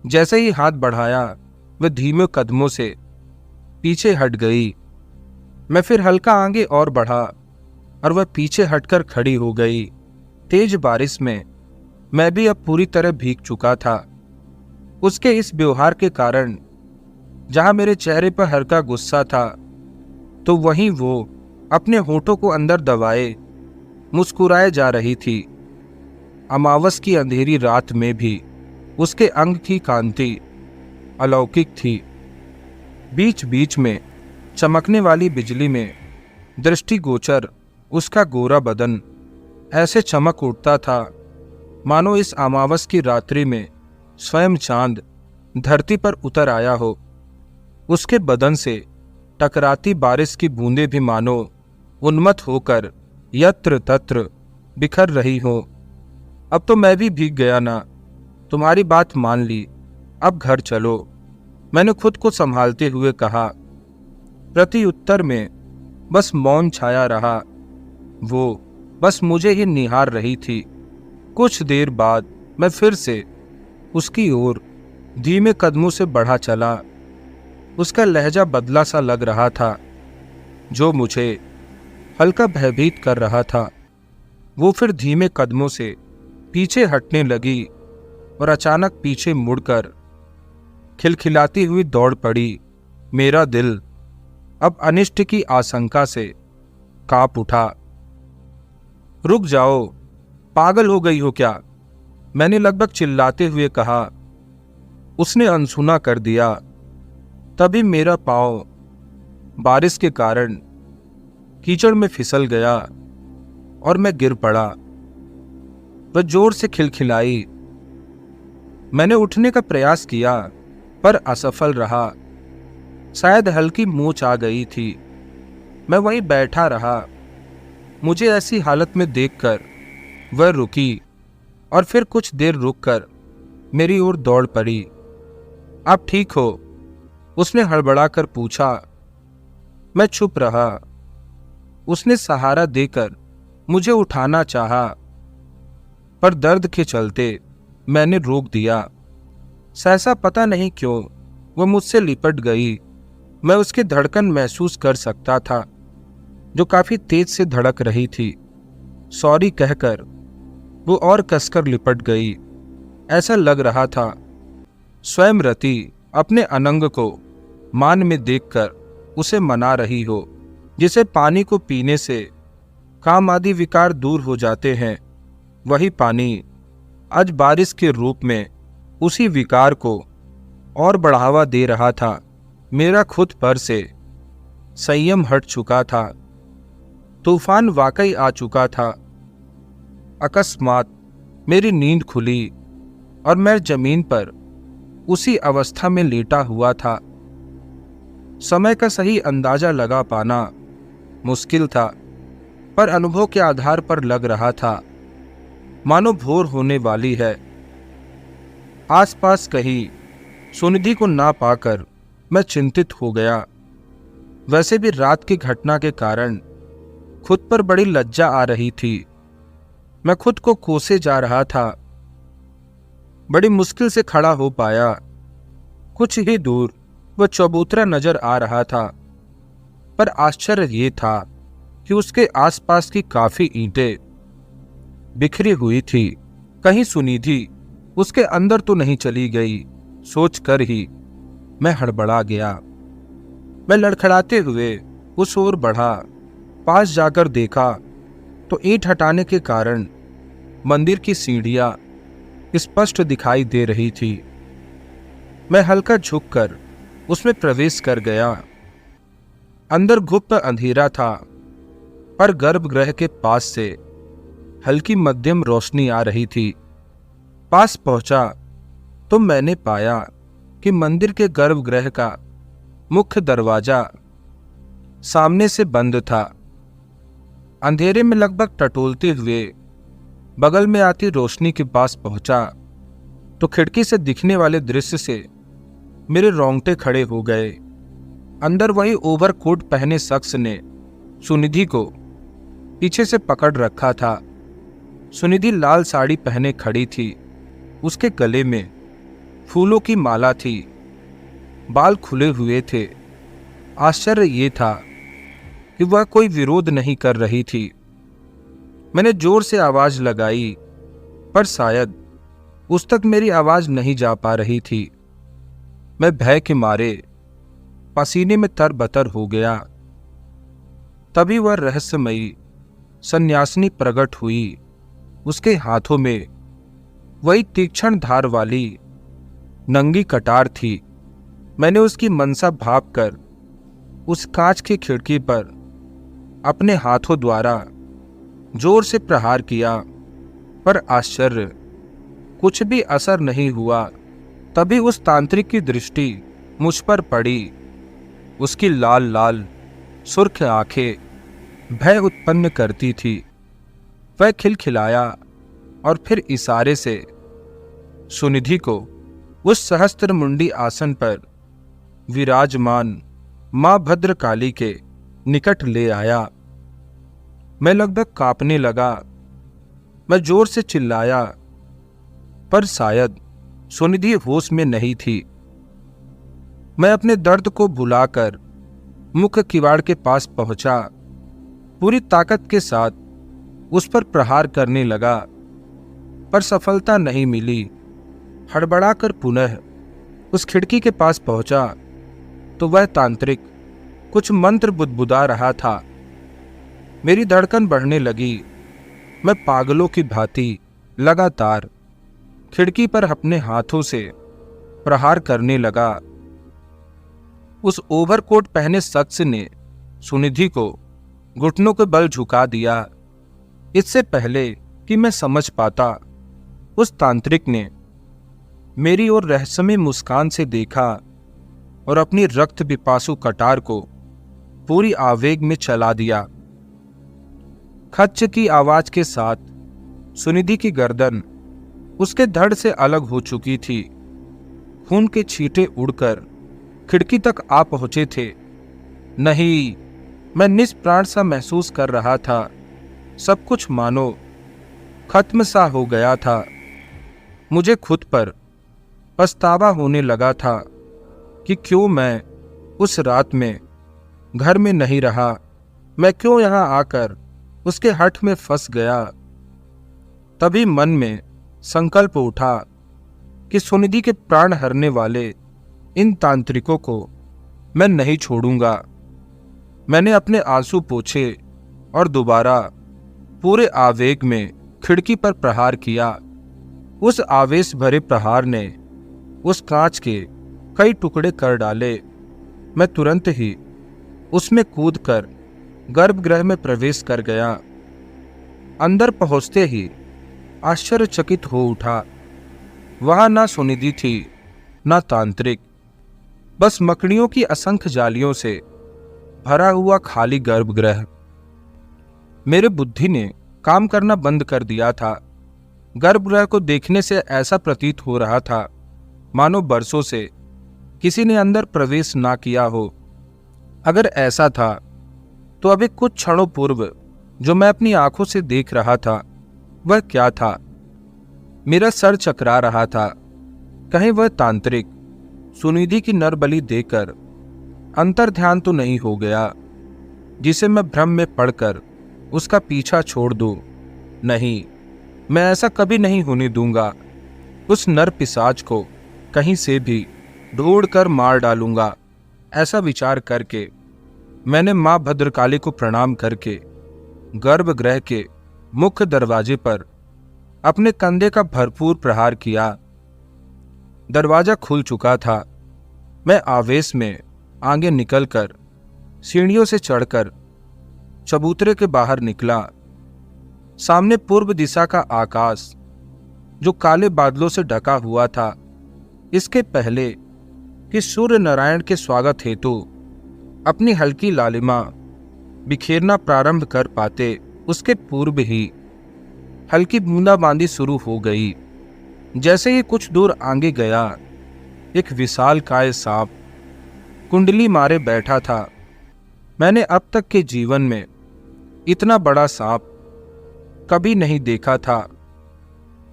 [SPEAKER 1] जैसे ही हाथ बढ़ाया, वह धीमे कदमों से पीछे हट गई। मैं फिर हल्का आगे और बढ़ा और वह पीछे हटकर खड़ी हो गई। तेज बारिश में मैं भी अब पूरी तरह भीग चुका था। उसके इस व्यवहार के कारण जहां मेरे चेहरे पर हल्का गुस्सा था, तो वहीं वो अपने होठों को अंदर दबाए मुस्कुराए जा रही थी। अमावस की अंधेरी रात में भी उसके अंग की कांति अलौकिक थी। बीच बीच में चमकने वाली बिजली में दृष्टिगोचर उसका गोरा बदन ऐसे चमक उठता था मानो इस अमावस की रात्रि में स्वयं चांद धरती पर उतर आया हो। उसके बदन से टकराती बारिश की बूंदें भी मानो उन्मत्त होकर यत्र तत्र बिखर रही हो। अब तो मैं भी भीग गया ना, तुम्हारी बात मान ली, अब घर चलो, मैंने खुद को संभालते हुए कहा। प्रति उत्तर में बस मौन छाया रहा। वो बस मुझे ही निहार रही थी। कुछ देर बाद मैं फिर से उसकी ओर धीमे कदमों से बढ़ा चला। उसका लहजा बदला सा लग रहा था, जो मुझे हल्का भयभीत कर रहा था। वो फिर धीमे कदमों से पीछे हटने लगी और अचानक पीछे मुड़कर खिलखिलाती हुई दौड़ पड़ी। मेरा दिल अब अनिष्ट की आशंका से कांप उठा। रुक जाओ, पागल हो गई हो क्या? मैंने लगभग चिल्लाते हुए कहा। उसने अनसुना कर दिया। तभी मेरा पांव बारिश के कारण कीचड़ में फिसल गया और मैं गिर पड़ा। वह जोर से खिलखिलाई। मैंने उठने का प्रयास किया पर असफल रहा। शायद हल्की मूंछ आ गई थी। मैं वहीं बैठा रहा। मुझे ऐसी हालत में देखकर वह रुकी और फिर कुछ देर रुककर मेरी ओर दौड़ पड़ी। आप ठीक हो? उसने हड़बड़ाकर पूछा। मैं चुप रहा। उसने सहारा देकर मुझे उठाना चाहा, पर दर्द के चलते मैंने रोक दिया। सहसा पता नहीं क्यों वह मुझसे लिपट गई। मैं उसकी धड़कन महसूस कर सकता था, जो काफी तेज से धड़क रही थी। सॉरी कहकर वो और कसकर लिपट गई। ऐसा लग रहा था स्वयं रति अपने अनंग को मान में देखकर उसे मना रही हो। जिसे पानी को पीने से काम आदि विकार दूर हो जाते हैं, वही पानी आज बारिश के रूप में उसी विकार को और बढ़ावा दे रहा था। मेरा खुद पर से संयम हट चुका था। तूफान वाकई आ चुका था। अकस्मात मेरी नींद खुली और मैं जमीन पर उसी अवस्था में लेटा हुआ था। समय का सही अंदाजा लगा पाना मुश्किल था, पर अनुभव के आधार पर लग रहा था मानो भोर होने वाली है। आसपास कहीं सुनिधि को ना पाकर मैं चिंतित हो गया। वैसे भी रात की घटना के कारण खुद पर बड़ी लज्जा आ रही थी। मैं खुद को कोसे जा रहा था। बड़ी मुश्किल से खड़ा हो पाया। कुछ ही दूर वह चबूतरा नजर आ रहा था, पर आश्चर्य ये था कि उसके आसपास की काफी ईंटें बिखरी हुई थी। कहीं सुनिधि उसके अंदर तो नहीं चली गई, सोचकर ही मैं हड़बड़ा गया। मैं लड़खड़ाते हुए उस ओर बढ़ा। पास जाकर देखा तो ईंट हटाने के कारण मंदिर की सीढ़ियां स्पष्ट दिखाई दे रही थी। मैं हल्का झुककर उसमें प्रवेश कर गया। अंदर गुप्त अंधेरा था, पर गर्भगृह के पास से हल्की मध्यम रोशनी आ रही थी। पास पहुंचा तो मैंने पाया कि मंदिर के गर्भगृह का मुख्य दरवाजा सामने से बंद था। अंधेरे में लगभग टटोलते हुए बगल में आती रोशनी के पास पहुंचा तो खिड़की से दिखने वाले दृश्य से मेरे रोंगटे खड़े हो गए। अंदर वही ओवरकोट पहने शख्स ने सुनिधि को पीछे से पकड़ रखा था। सुनिधि लाल साड़ी पहने खड़ी थी। उसके गले में फूलों की माला थी। बाल खुले हुए थे। आश्चर्य ये था कि वह कोई विरोध नहीं कर रही थी। मैंने जोर से आवाज लगाई, पर शायद उस तक मेरी आवाज नहीं जा पा रही थी। मैं भय के मारे पसीने में तरबतर हो गया। तभी वह रहस्यमयी सन्यासिनी प्रकट हुई। उसके हाथों में वही तीक्ष्ण धार वाली नंगी कटार थी। मैंने उसकी मनसा भांपकर उस कांच की खिड़की पर अपने हाथों द्वारा जोर से प्रहार किया, पर आश्चर्य, कुछ भी असर नहीं हुआ। तभी उस तांत्रिक की दृष्टि मुझ पर पड़ी। उसकी लाल लाल सुर्ख आंखें भय उत्पन्न करती थी। वह खिलखिलाया और फिर इशारे से सुनिधि को उस सहस्त्र मुंडी आसन पर विराजमान मां भद्रकाली के निकट ले आया। मैं लगभग कांपने लगा। मैं जोर से चिल्लाया, पर शायद सुनिधि होश में नहीं थी। मैं अपने दर्द को भुलाकर मुख्य किवाड़ के पास पहुंचा, पूरी ताकत के साथ उस पर प्रहार करने लगा, पर सफलता नहीं मिली। हड़बड़ाकर पुनः उस खिड़की के पास पहुंचा तो वह तांत्रिक कुछ मंत्र बुदबुदा रहा था। मेरी धड़कन बढ़ने लगी। मैं पागलों की भांति लगातार खिड़की पर अपने हाथों से प्रहार करने लगा। उस ओवरकोट पहने शख्स ने सुनिधि को घुटनों के बल झुका दिया। इससे पहले कि मैं समझ पाता, उस तांत्रिक ने मेरी ओर रहस्यमय मुस्कान से देखा और अपनी रक्त पिपासु कटार को पूरी आवेग में चला दिया। खच्च की आवाज के साथ सुनिधि की गर्दन उसके धड़ से अलग हो चुकी थी। खून के छींटे उड़कर खिड़की तक आ पहुंचे थे। नहीं, मैं निष्प्राण सा महसूस कर रहा था। सब कुछ मानो खत्म सा हो गया था। मुझे खुद पर पछतावा होने लगा था कि क्यों मैं उस रात में घर में नहीं रहा। मैं क्यों यहां आकर उसके हठ में फंस गया। तभी मन में संकल्प उठा कि सुनिधि के प्राण हरने वाले इन तांत्रिकों को मैं नहीं छोड़ूंगा। मैंने अपने आंसू पोंछे और दोबारा पूरे आवेग में खिड़की पर प्रहार किया। उस आवेश भरे प्रहार ने उस कांच के कई टुकड़े कर डाले। मैं तुरंत ही उसमें कूदकर गर्भगृह में प्रवेश कर गया। अंदर पहुंचते ही आश्चर्यचकित हो उठा। वहां ना सुनिधि थी, ना तांत्रिक, बस मकड़ियों की असंख्य जालियों से भरा हुआ खाली गर्भगृह। मेरे बुद्धि ने काम करना बंद कर दिया था। गर्भगृह को देखने से ऐसा प्रतीत हो रहा था मानो बरसों से किसी ने अंदर प्रवेश ना किया हो। अगर ऐसा था तो अभी कुछ क्षणों पूर्व जो मैं अपनी आंखों से देख रहा था वह क्या था? मेरा सर चकरा रहा था। कहीं वह तांत्रिक सुनिधि की नरबलि देकर अंतर्ध्यान तो नहीं हो गया, जिसे मैं भ्रम में पड़कर उसका पीछा छोड़ दूं। नहीं, मैं ऐसा कभी नहीं होने दूंगा। उस नर पिशाच को कहीं से भी ढूंढकर मार डालूंगा। ऐसा विचार करके मैंने मां भद्रकाली को प्रणाम करके गर्भगृह के मुख्य दरवाजे पर अपने कंधे का भरपूर प्रहार किया। दरवाजा खुल चुका था। मैं आवेश में आगे निकलकर सीढ़ियों से चढ़कर चबूतरे के बाहर निकला। सामने पूर्व दिशा का आकाश जो काले बादलों से ढका हुआ था। इसके पहले कि सूर्य नारायण के स्वागत हेतु अपनी हल्की लालिमा बिखेरना प्रारंभ कर पाते, उसके पूर्व ही हल्की बूंदाबांदी शुरू हो गई। जैसे ही कुछ दूर आगे गया, एक विशालकाय सांप कुंडली मारे बैठा था। मैंने अब तक के जीवन में इतना बड़ा सांप कभी नहीं देखा था।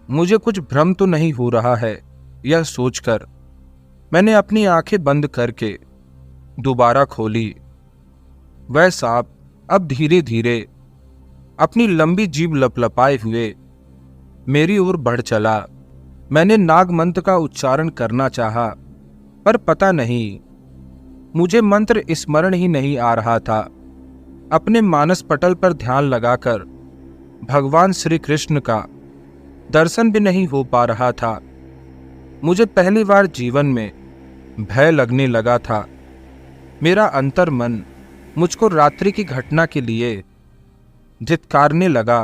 [SPEAKER 1] मुझे कुछ भ्रम तो नहीं हो रहा है, यह सोचकर मैंने अपनी आंखें बंद करके दोबारा खोली। वह सांप अब धीरे धीरे अपनी लंबी जीभ लपलपाए हुए मेरी ओर बढ़ चला। मैंने नाग मंत्र का उच्चारण करना चाहा, पर पता नहीं, मुझे मंत्र स्मरण ही नहीं आ रहा था। अपने मानस पटल पर ध्यान लगाकर भगवान श्री कृष्ण का दर्शन भी नहीं हो पा रहा था। मुझे पहली बार जीवन में भय लगने लगा था। मेरा अंतर मन मुझको रात्रि की घटना के लिए धिक्कारने लगा,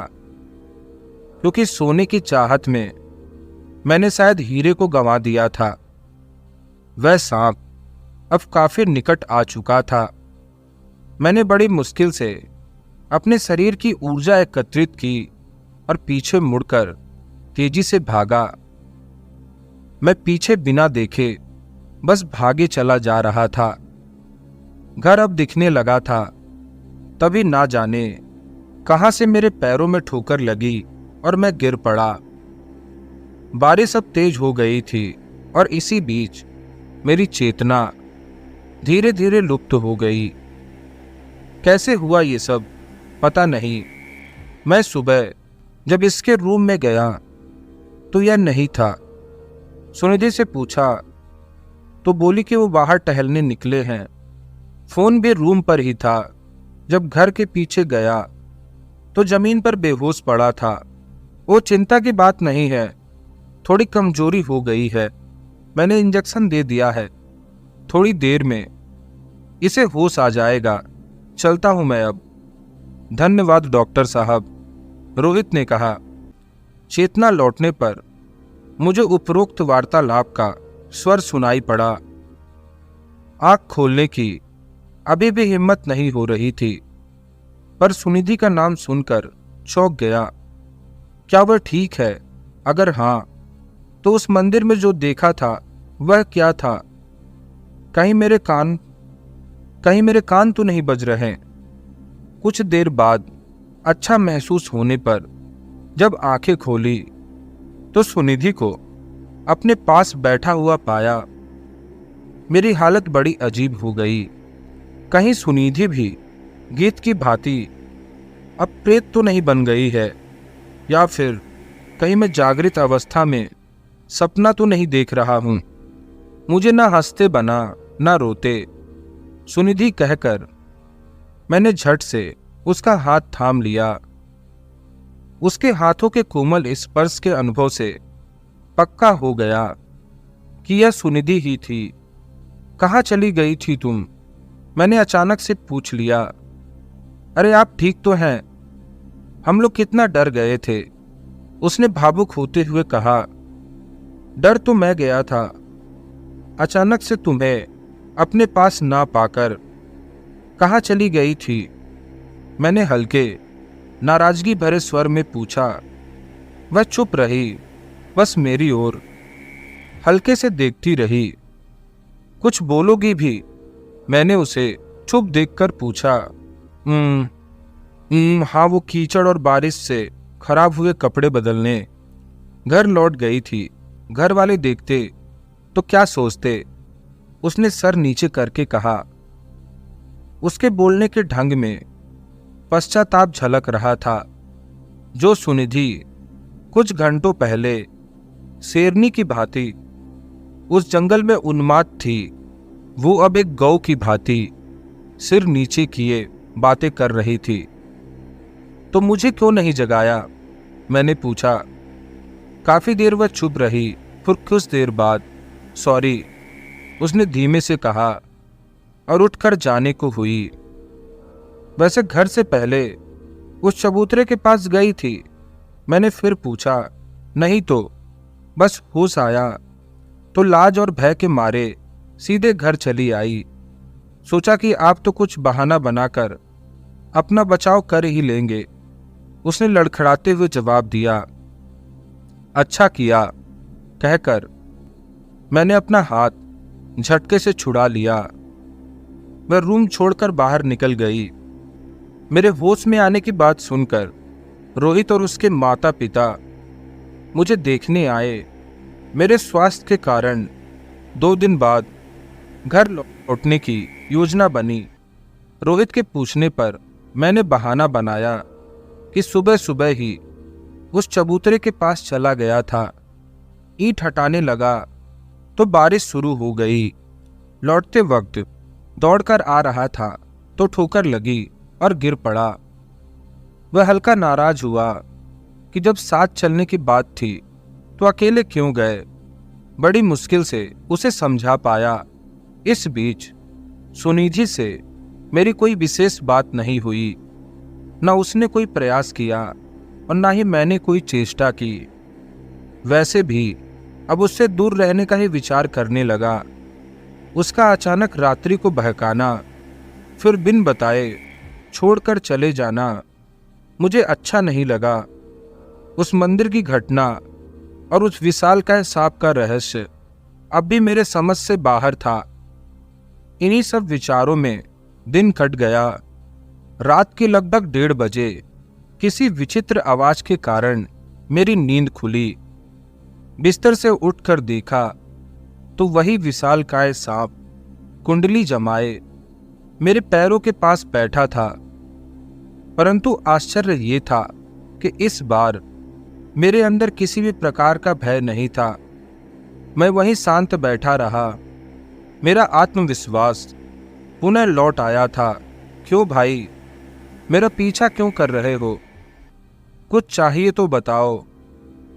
[SPEAKER 1] क्योंकि सोने की चाहत में मैंने शायद हीरे को गंवा दिया था। वह सांप अब काफी निकट आ चुका था। मैंने बड़ी मुश्किल से अपने शरीर की ऊर्जा एकत्रित की और पीछे मुड़कर तेजी से भागा। मैं पीछे बिना देखे बस भागे चला जा रहा था। घर अब दिखने लगा था। तभी ना जाने कहां से मेरे पैरों में ठोकर लगी और मैं गिर पड़ा। बारिश अब तेज हो गई थी और इसी बीच मेरी चेतना धीरे धीरे लुप्त हो गई। कैसे हुआ ये सब पता नहीं। मैं सुबह जब इसके रूम में गया तो यह नहीं था। सुनिधि से पूछा तो बोली कि वो बाहर टहलने निकले हैं। फोन भी रूम पर ही था। जब घर के पीछे गया तो जमीन पर बेहोश पड़ा था। वो चिंता की बात नहीं है, थोड़ी कमजोरी हो गई है। मैंने इंजेक्शन दे दिया है, थोड़ी देर में इसे होश आ जाएगा। चलता हूं मैं अब। धन्यवाद डॉक्टर साहब, रोहित ने कहा। चेतना लौटने पर मुझे उपरोक्त वार्तालाप का स्वर सुनाई पड़ा। आंख खोलने की अभी भी हिम्मत नहीं हो रही थी, पर सुनिधि का नाम सुनकर चौंक गया। क्या वह ठीक है? अगर हाँ, तो उस मंदिर में जो देखा था वह क्या था? कहीं मेरे कान तो नहीं बज रहे। कुछ देर बाद अच्छा महसूस होने पर जब आंखें खोली तो सुनिधि को अपने पास बैठा हुआ पाया। मेरी हालत बड़ी अजीब हो गई। कहीं सुनिधि भी गीत की भांति अब प्रेत तो नहीं बन गई है, या फिर कहीं मैं जागृत अवस्था में सपना तो नहीं देख रहा हूं। मुझे ना हंसते बना ना रोते सुनिधि कहकर मैंने झट से उसका हाथ थाम लिया। उसके हाथों के कोमल स्पर्श के अनुभव से पक्का हो गया कि यह सुनिधि ही थी। कहाँ चली गई थी तुम? मैंने अचानक से पूछ लिया। अरे आप ठीक तो हैं? हम लोग कितना डर गए थे, उसने भावुक होते हुए कहा। डर तो मैं गया था, अचानक से तुम्हें अपने पास ना पाकर। कहाँ चली गई थी? मैंने हल्के नाराजगी भरे स्वर में पूछा। वह चुप रही, बस मेरी ओर हल्के से देखती रही। कुछ बोलोगी भी? मैंने उसे चुप देखकर पूछा। हाँ, वो कीचड़ और बारिश से खराब हुए कपड़े बदलने घर लौट गई थी। घर वाले देखते तो क्या सोचते? उसने सर नीचे करके कहा। उसके बोलने के ढंग में पश्चाताप झलक रहा था। जो सुनिधि कुछ घंटों पहले शेरनी की भांति उस जंगल में उन्माद थी, वो अब एक गौ की भांति सिर नीचे किए बातें कर रही थी। तो मुझे क्यों नहीं जगाया? मैंने पूछा। काफी देर वह चुप रही, फिर कुछ देर बाद सॉरी उसने धीमे से कहा और उठकर जाने को हुई। वैसे घर से पहले उस चबूतरे के पास गई थी? मैंने फिर पूछा। नहीं तो बस होश आया तो लाज और भय के मारे सीधे घर चली आई। सोचा कि आप तो कुछ बहाना बनाकर अपना बचाव कर ही लेंगे, उसने लड़खड़ाते हुए जवाब दिया। अच्छा किया कहकर मैंने अपना हाथ झटके से छुड़ा लिया। वह रूम छोड़कर बाहर निकल गई। मेरे होश में आने की बात सुनकर रोहित और उसके माता पिता मुझे देखने आए। मेरे स्वास्थ्य के कारण 2 दिन बाद घर लौटने की योजना बनी। रोहित के पूछने पर मैंने बहाना बनाया कि सुबह सुबह ही उस चबूतरे के पास चला गया था। ईंट हटाने लगा तो बारिश शुरू हो गई। लौटते वक्त दौड़कर आ रहा था तो ठोकर लगी और गिर पड़ा। वह हल्का नाराज हुआ कि जब साथ चलने की बात थी तो अकेले क्यों गए। बड़ी मुश्किल से उसे समझा पाया। इस बीच सुनिधि से मेरी कोई विशेष बात नहीं हुई, न उसने कोई प्रयास किया और न ही मैंने कोई चेष्टा की। वैसे भी अब उससे दूर रहने का ही विचार करने लगा। उसका अचानक रात्रि को बहकाना, फिर बिन बताए छोड़कर चले जाना मुझे अच्छा नहीं लगा। उस मंदिर की घटना और उस विशालकाय सांप का रहस्य अब भी मेरे समझ से बाहर था। इन्हीं सब विचारों में दिन कट गया। रात के लगभग 1:30 बजे किसी विचित्र आवाज के कारण मेरी नींद खुली। बिस्तर से उठकर देखा तो वही विशालकाय सांप कुंडली जमाए मेरे पैरों के पास बैठा था। परंतु आश्चर्य ये था कि इस बार मेरे अंदर किसी भी प्रकार का भय नहीं था। मैं वहीं शांत बैठा रहा। मेरा आत्मविश्वास पुनः लौट आया था। क्यों भाई, मेरा पीछा क्यों कर रहे हो? कुछ चाहिए तो बताओ,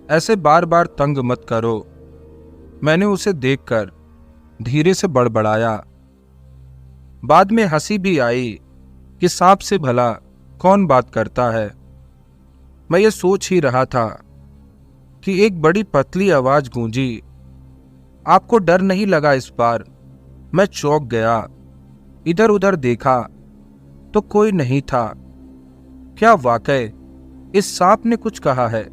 [SPEAKER 1] ऐसे बार बार तंग मत करो। मैंने उसे देखकर धीरे से बड़बड़ाया। बाद में हंसी भी आई कि सांप से भला कौन बात करता है। मैं ये सोच ही रहा था कि एक बड़ी पतली आवाज गूंजी, आपको डर नहीं लगा इस बार? मैं चौंक गया। इधर उधर देखा तो कोई नहीं था। क्या वाकई इस सांप ने कुछ कहा है?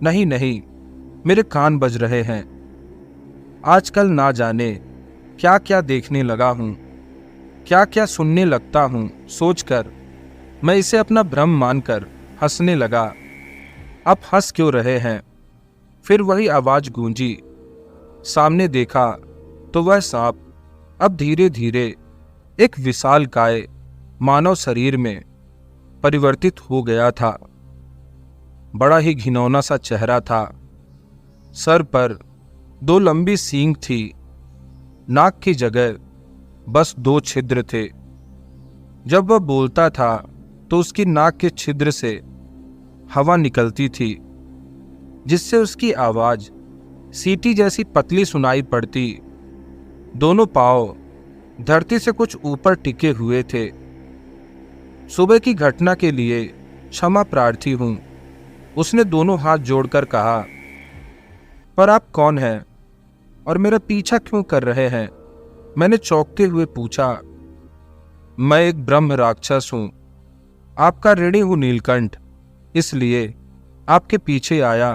[SPEAKER 1] नहीं नहीं, मेरे कान बज रहे हैं। आजकल ना जाने क्या क्या देखने लगा हूं, क्या क्या सुनने लगता हूं। सोचकर मैं इसे अपना भ्रम मानकर हंसने लगा। अब हंस क्यों रहे हैं? फिर वही आवाज गूंजी। सामने देखा तो वह सांप अब धीरे धीरे एक विशालकाय मानव शरीर में परिवर्तित हो गया था। बड़ा ही घिनौना सा चेहरा था। सर पर 2 लंबी सींग थी। नाक की जगह बस 2 छिद्र थे। जब वह बोलता था तो उसकी नाक के छिद्र से हवा निकलती थी, जिससे उसकी आवाज सीटी जैसी पतली सुनाई पड़ती। दोनों पांव धरती से कुछ ऊपर टिके हुए थे। सुबह की घटना के लिए क्षमा प्रार्थी हूं, उसने दोनों हाथ जोड़कर कहा। पर आप कौन हैं और मेरा पीछा क्यों कर रहे हैं? मैंने चौंकते हुए पूछा। मैं एक ब्रह्म राक्षस हूं, आपका ऋणी हूं नीलकंठ, इसलिए आपके पीछे आया,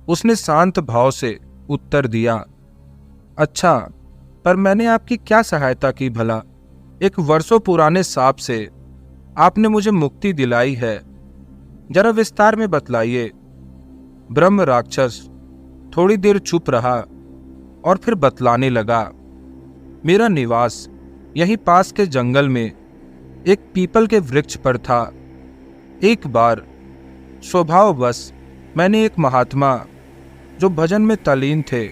[SPEAKER 1] उसने शांत भाव से उत्तर दिया। अच्छा, पर मैंने आपकी क्या सहायता की भला? एक वर्षों पुराने सांप से आपने मुझे मुक्ति दिलाई है, जरा विस्तार में बतलाइए। ब्रह्म राक्षस थोड़ी देर चुप रहा और फिर बतलाने लगा। मेरा निवास यहीं पास के जंगल में एक पीपल के वृक्ष पर था। एक बार स्वभाववश मैंने एक महात्मा जो भजन में तल्लीन थे,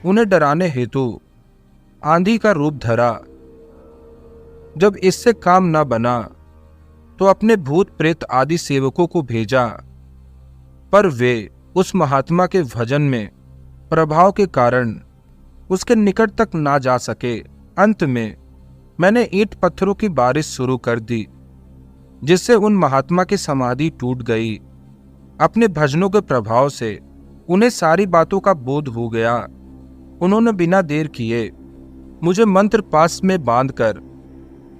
[SPEAKER 1] उन्हें डराने हेतु आंधी का रूप धरा। जब इससे काम न बना तो अपने भूत प्रेत आदि सेवकों को भेजा, पर वे उस महात्मा के भजन में प्रभाव के कारण उसके निकट तक ना जा सके। अंत में मैंने ईंट पत्थरों की बारिश शुरू कर दी, जिससे उन महात्मा की समाधि टूट गई। अपने भजनों के प्रभाव से उन्हें सारी बातों का बोध हो गया। उन्होंने बिना देर किए मुझे मंत्र पास में बांधकर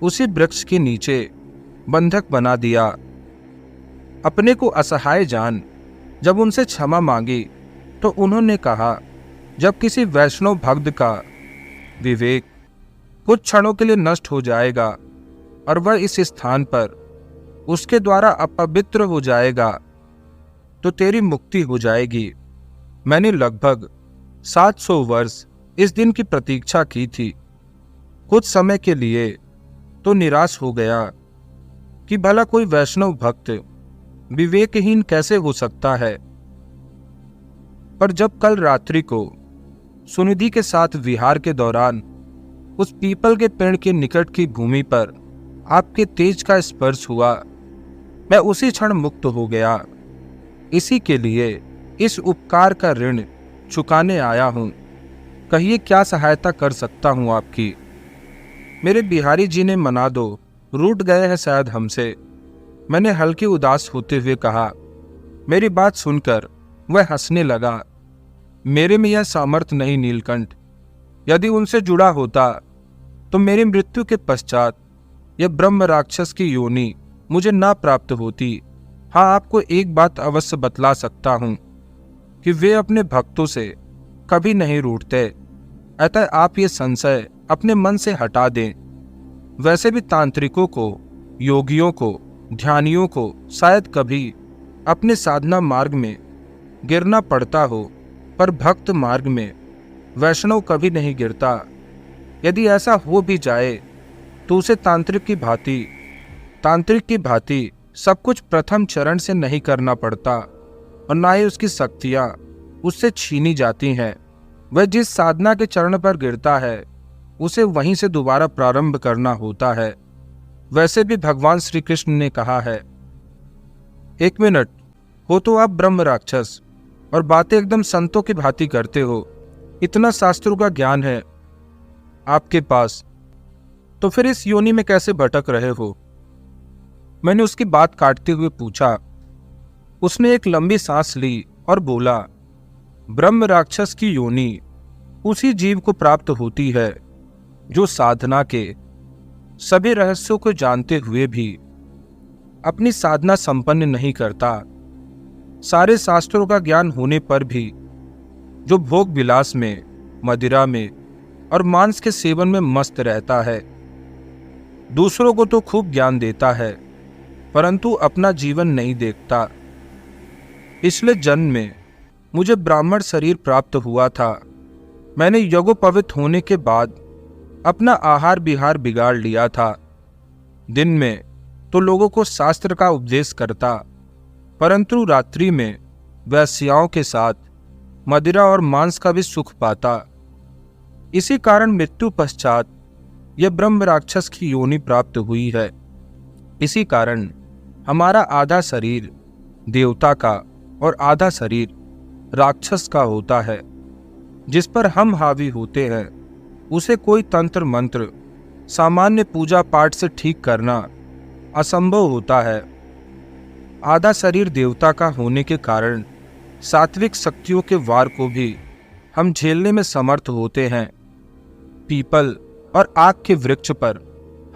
[SPEAKER 1] उसी वृक्ष के नीचे बंधक बना दिया। अपने को असहाय जान जब उनसे क्षमा मांगी तो उन्होंने कहा, जब किसी वैष्णव भक्त का विवेक कुछ क्षणों के लिए नष्ट हो जाएगा और वह इस स्थान पर उसके द्वारा अपवित्र हो जाएगा, तो तेरी मुक्ति हो जाएगी। मैंने लगभग 700 वर्ष इस दिन की प्रतीक्षा की थी। कुछ समय के लिए तो निराश हो गया कि भला कोई वैष्णव भक्त विवेकहीन कैसे हो सकता है। पर जब कल रात्रि को सुनिधि के साथ विहार के दौरान उस पीपल के पेड़ के निकट की भूमि पर आपके तेज का स्पर्श हुआ, मैं उसी क्षण मुक्त हो गया। इसी के लिए इस उपकार का ऋण चुकाने आया हूं। कहिए क्या सहायता कर सकता हूं आपकी? मेरे बिहारी जी ने मना दो, रूठ गए हैं शायद हमसे, मैंने हल्की उदास होते हुए कहा। मेरी बात सुनकर वह हंसने लगा। मेरे में यह सामर्थ्य नहीं नीलकंठ, यदि उनसे जुड़ा होता तो मेरी मृत्यु के पश्चात यह ब्रह्म राक्षस की योनि मुझे ना प्राप्त होती। हाँ, आपको एक बात अवश्य बतला सकता हूं कि वे अपने भक्तों से कभी नहीं रूठते, अतः आप ये संशय अपने मन से हटा दें। वैसे भी तांत्रिकों को, योगियों को, ध्यानियों को शायद कभी अपने साधना मार्ग में गिरना पड़ता हो, पर भक्त मार्ग में वैष्णव कभी नहीं गिरता। यदि ऐसा हो भी जाए तो उसे तांत्रिक की भांति सब कुछ प्रथम चरण से नहीं करना पड़ता और ना ही उसकी शक्तियां उससे छीनी जाती हैं। वह जिस साधना के चरण पर गिरता है उसे वहीं से दोबारा प्रारंभ करना होता है। वैसे भी भगवान श्री कृष्ण ने कहा है, 1 मिनट, हो तो आप ब्रह्म राक्षस और बातें एकदम संतों की भांति करते हो। इतना शास्त्रों का ज्ञान है आपके पास, तो फिर इस योनि में कैसे भटक रहे हो? मैंने उसकी बात काटते हुए पूछा। उसने एक लंबी सांस ली और बोला, ब्रह्म राक्षस की योनि उसी जीव को प्राप्त होती है जो साधना के सभी रहस्यों को जानते हुए भी अपनी साधना संपन्न नहीं करता। सारे शास्त्रों का ज्ञान होने पर भी जो भोग विलास में, मदिरा में और मांस के सेवन में मस्त रहता है। दूसरों को तो खूब ज्ञान देता है, परंतु अपना जीवन नहीं देखता। पिछले जन्म में मुझे ब्राह्मण शरीर प्राप्त हुआ था। मैंने यज्ञोपवीत होने के बाद अपना आहार विहार बिगाड़ लिया था। दिन में तो लोगों को शास्त्र का उपदेश करता, परंतु रात्रि में वैश्याओं के साथ मदिरा और मांस का भी सुख पाता। इसी कारण मृत्यु पश्चात यह ब्रह्म राक्षस की योनि प्राप्त हुई है। इसी कारण हमारा आधा शरीर देवता का और आधा शरीर राक्षस का होता है। जिस पर हम हावी होते हैं उसे कोई तंत्र मंत्र, सामान्य पूजा पाठ से ठीक करना असंभव होता है। आधा शरीर देवता का होने के कारण सात्विक शक्तियों के वार को भी हम झेलने में समर्थ होते हैं। पीपल और आग के वृक्ष पर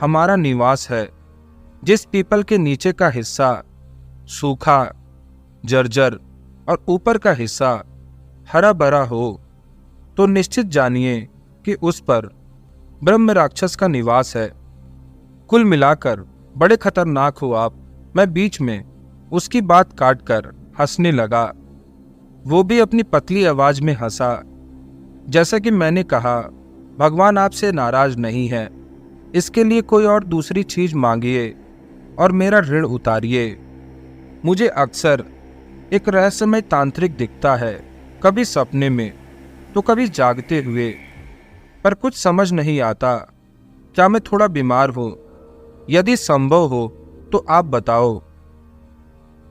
[SPEAKER 1] हमारा निवास है। जिस पीपल के नीचे का हिस्सा सूखा, जर्जर और ऊपर का हिस्सा हरा भरा हो तो निश्चित जानिए कि उस पर ब्रह्म राक्षस का निवास है। कुल मिलाकर बड़े खतरनाक हो आप। मैं बीच में उसकी बात काटकर हंसने लगा। वो भी अपनी पतली आवाज में हंसा। जैसा कि मैंने कहा, भगवान आपसे नाराज नहीं है। इसके लिए कोई और दूसरी चीज मांगिए और मेरा ऋण उतारिए। मुझे अक्सर एक रहस्यमय तांत्रिक दिखता है, कभी सपने में तो कभी जागते हुए, पर कुछ समझ नहीं आता। क्या मैं थोड़ा बीमार हूं? यदि संभव हो तो आप बताओ।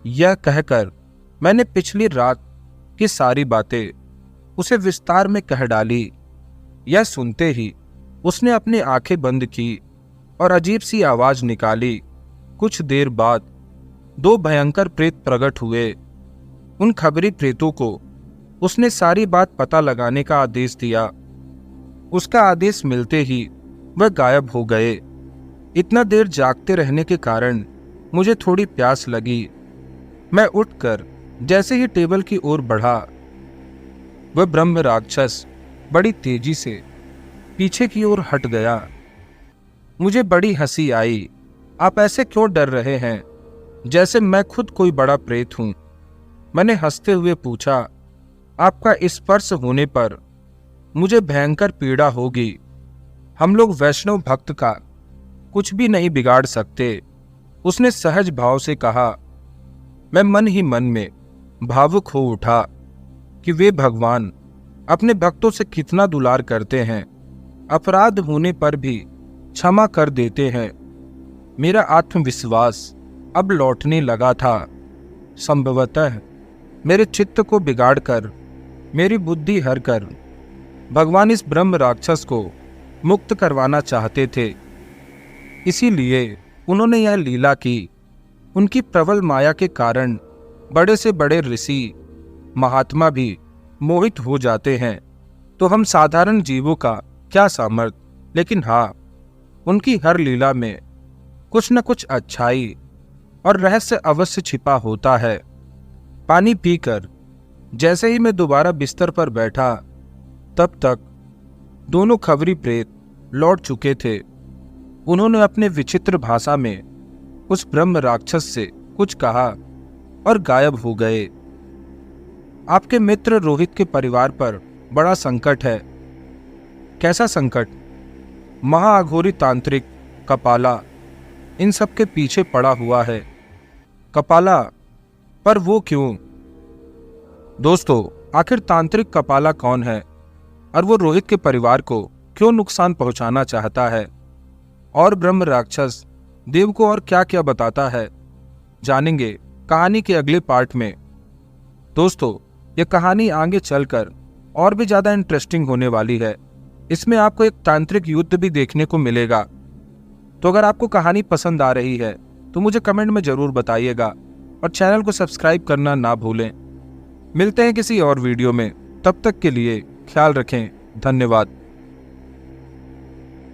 [SPEAKER 1] यह कहकर मैंने पिछली रात की सारी बातें उसे विस्तार में कह डाली। यह सुनते ही उसने अपनी आंखें बंद की और अजीब सी आवाज निकाली। कुछ देर बाद 2 भयंकर प्रेत प्रकट हुए। उन खबरी प्रेतों को उसने सारी बात पता लगाने का आदेश दिया। उसका आदेश मिलते ही वह गायब हो गए। इतना देर जागते रहने के कारण मुझे थोड़ी प्यास लगी। मैं उठकर जैसे ही टेबल की ओर बढ़ा, वह ब्रह्म राक्षस बड़ी तेजी से पीछे की ओर हट गया। मुझे बड़ी हंसी आई। आप ऐसे क्यों डर रहे हैं, जैसे मैं खुद कोई बड़ा प्रेत हूं? मैंने हंसते हुए पूछा। आपका स्पर्श होने पर मुझे भयंकर पीड़ा होगी। हम लोग वैष्णव भक्त का कुछ भी नहीं बिगाड़ सकते, उसने सहज भाव से कहा। मैं मन ही मन में भावुक हो उठा कि वे भगवान अपने भक्तों से कितना दुलार करते हैं, अपराध होने पर भी क्षमा कर देते हैं। मेरा आत्मविश्वास अब लौटने लगा था। संभवतः मेरे चित्त को बिगाड़कर, मेरी बुद्धि हर कर भगवान इस ब्रह्म राक्षस को मुक्त करवाना चाहते थे। इसीलिए उन्होंने यह लीला की। उनकी प्रबल माया के कारण बड़े से बड़े ऋषि, महात्मा भी मोहित हो जाते हैं। तो हम साधारण जीवों का क्या सामर्थ्य, लेकिन हाँ, उनकी हर लीला में कुछ न कुछ अच्छाई और रहस्य अवश्य छिपा होता है। पानी पीकर जैसे ही मैं दोबारा बिस्तर पर बैठा, तब तक दोनों खबरी प्रेत लौट चुके थे। उन्होंने अपने विचित्र भाषा में उस ब्रह्म राक्षस से कुछ कहा और गायब हो गए। आपके मित्र रोहित के परिवार पर बड़ा संकट है। कैसा संकट? महाअघोरी तांत्रिक कपाला इन सब के पीछे पड़ा हुआ है। कपाला? पर वो क्यों? दोस्तों, आखिर तांत्रिक कपाला कौन है और वो रोहित के परिवार को क्यों नुकसान पहुंचाना चाहता है? और ब्रह्म राक्षस देव को और क्या क्या बताता है, जानेंगे कहानी के अगले पार्ट में। दोस्तों, यह कहानी आगे चलकर और भी ज्यादा इंटरेस्टिंग होने वाली है। इसमें आपको एक तांत्रिक युद्ध भी देखने को मिलेगा। तो अगर आपको कहानी पसंद आ रही है तो मुझे कमेंट में जरूर बताइएगा और चैनल को सब्सक्राइब करना ना भूलें। मिलते हैं किसी और वीडियो में, तब तक के लिए ख्याल रखें। धन्यवाद।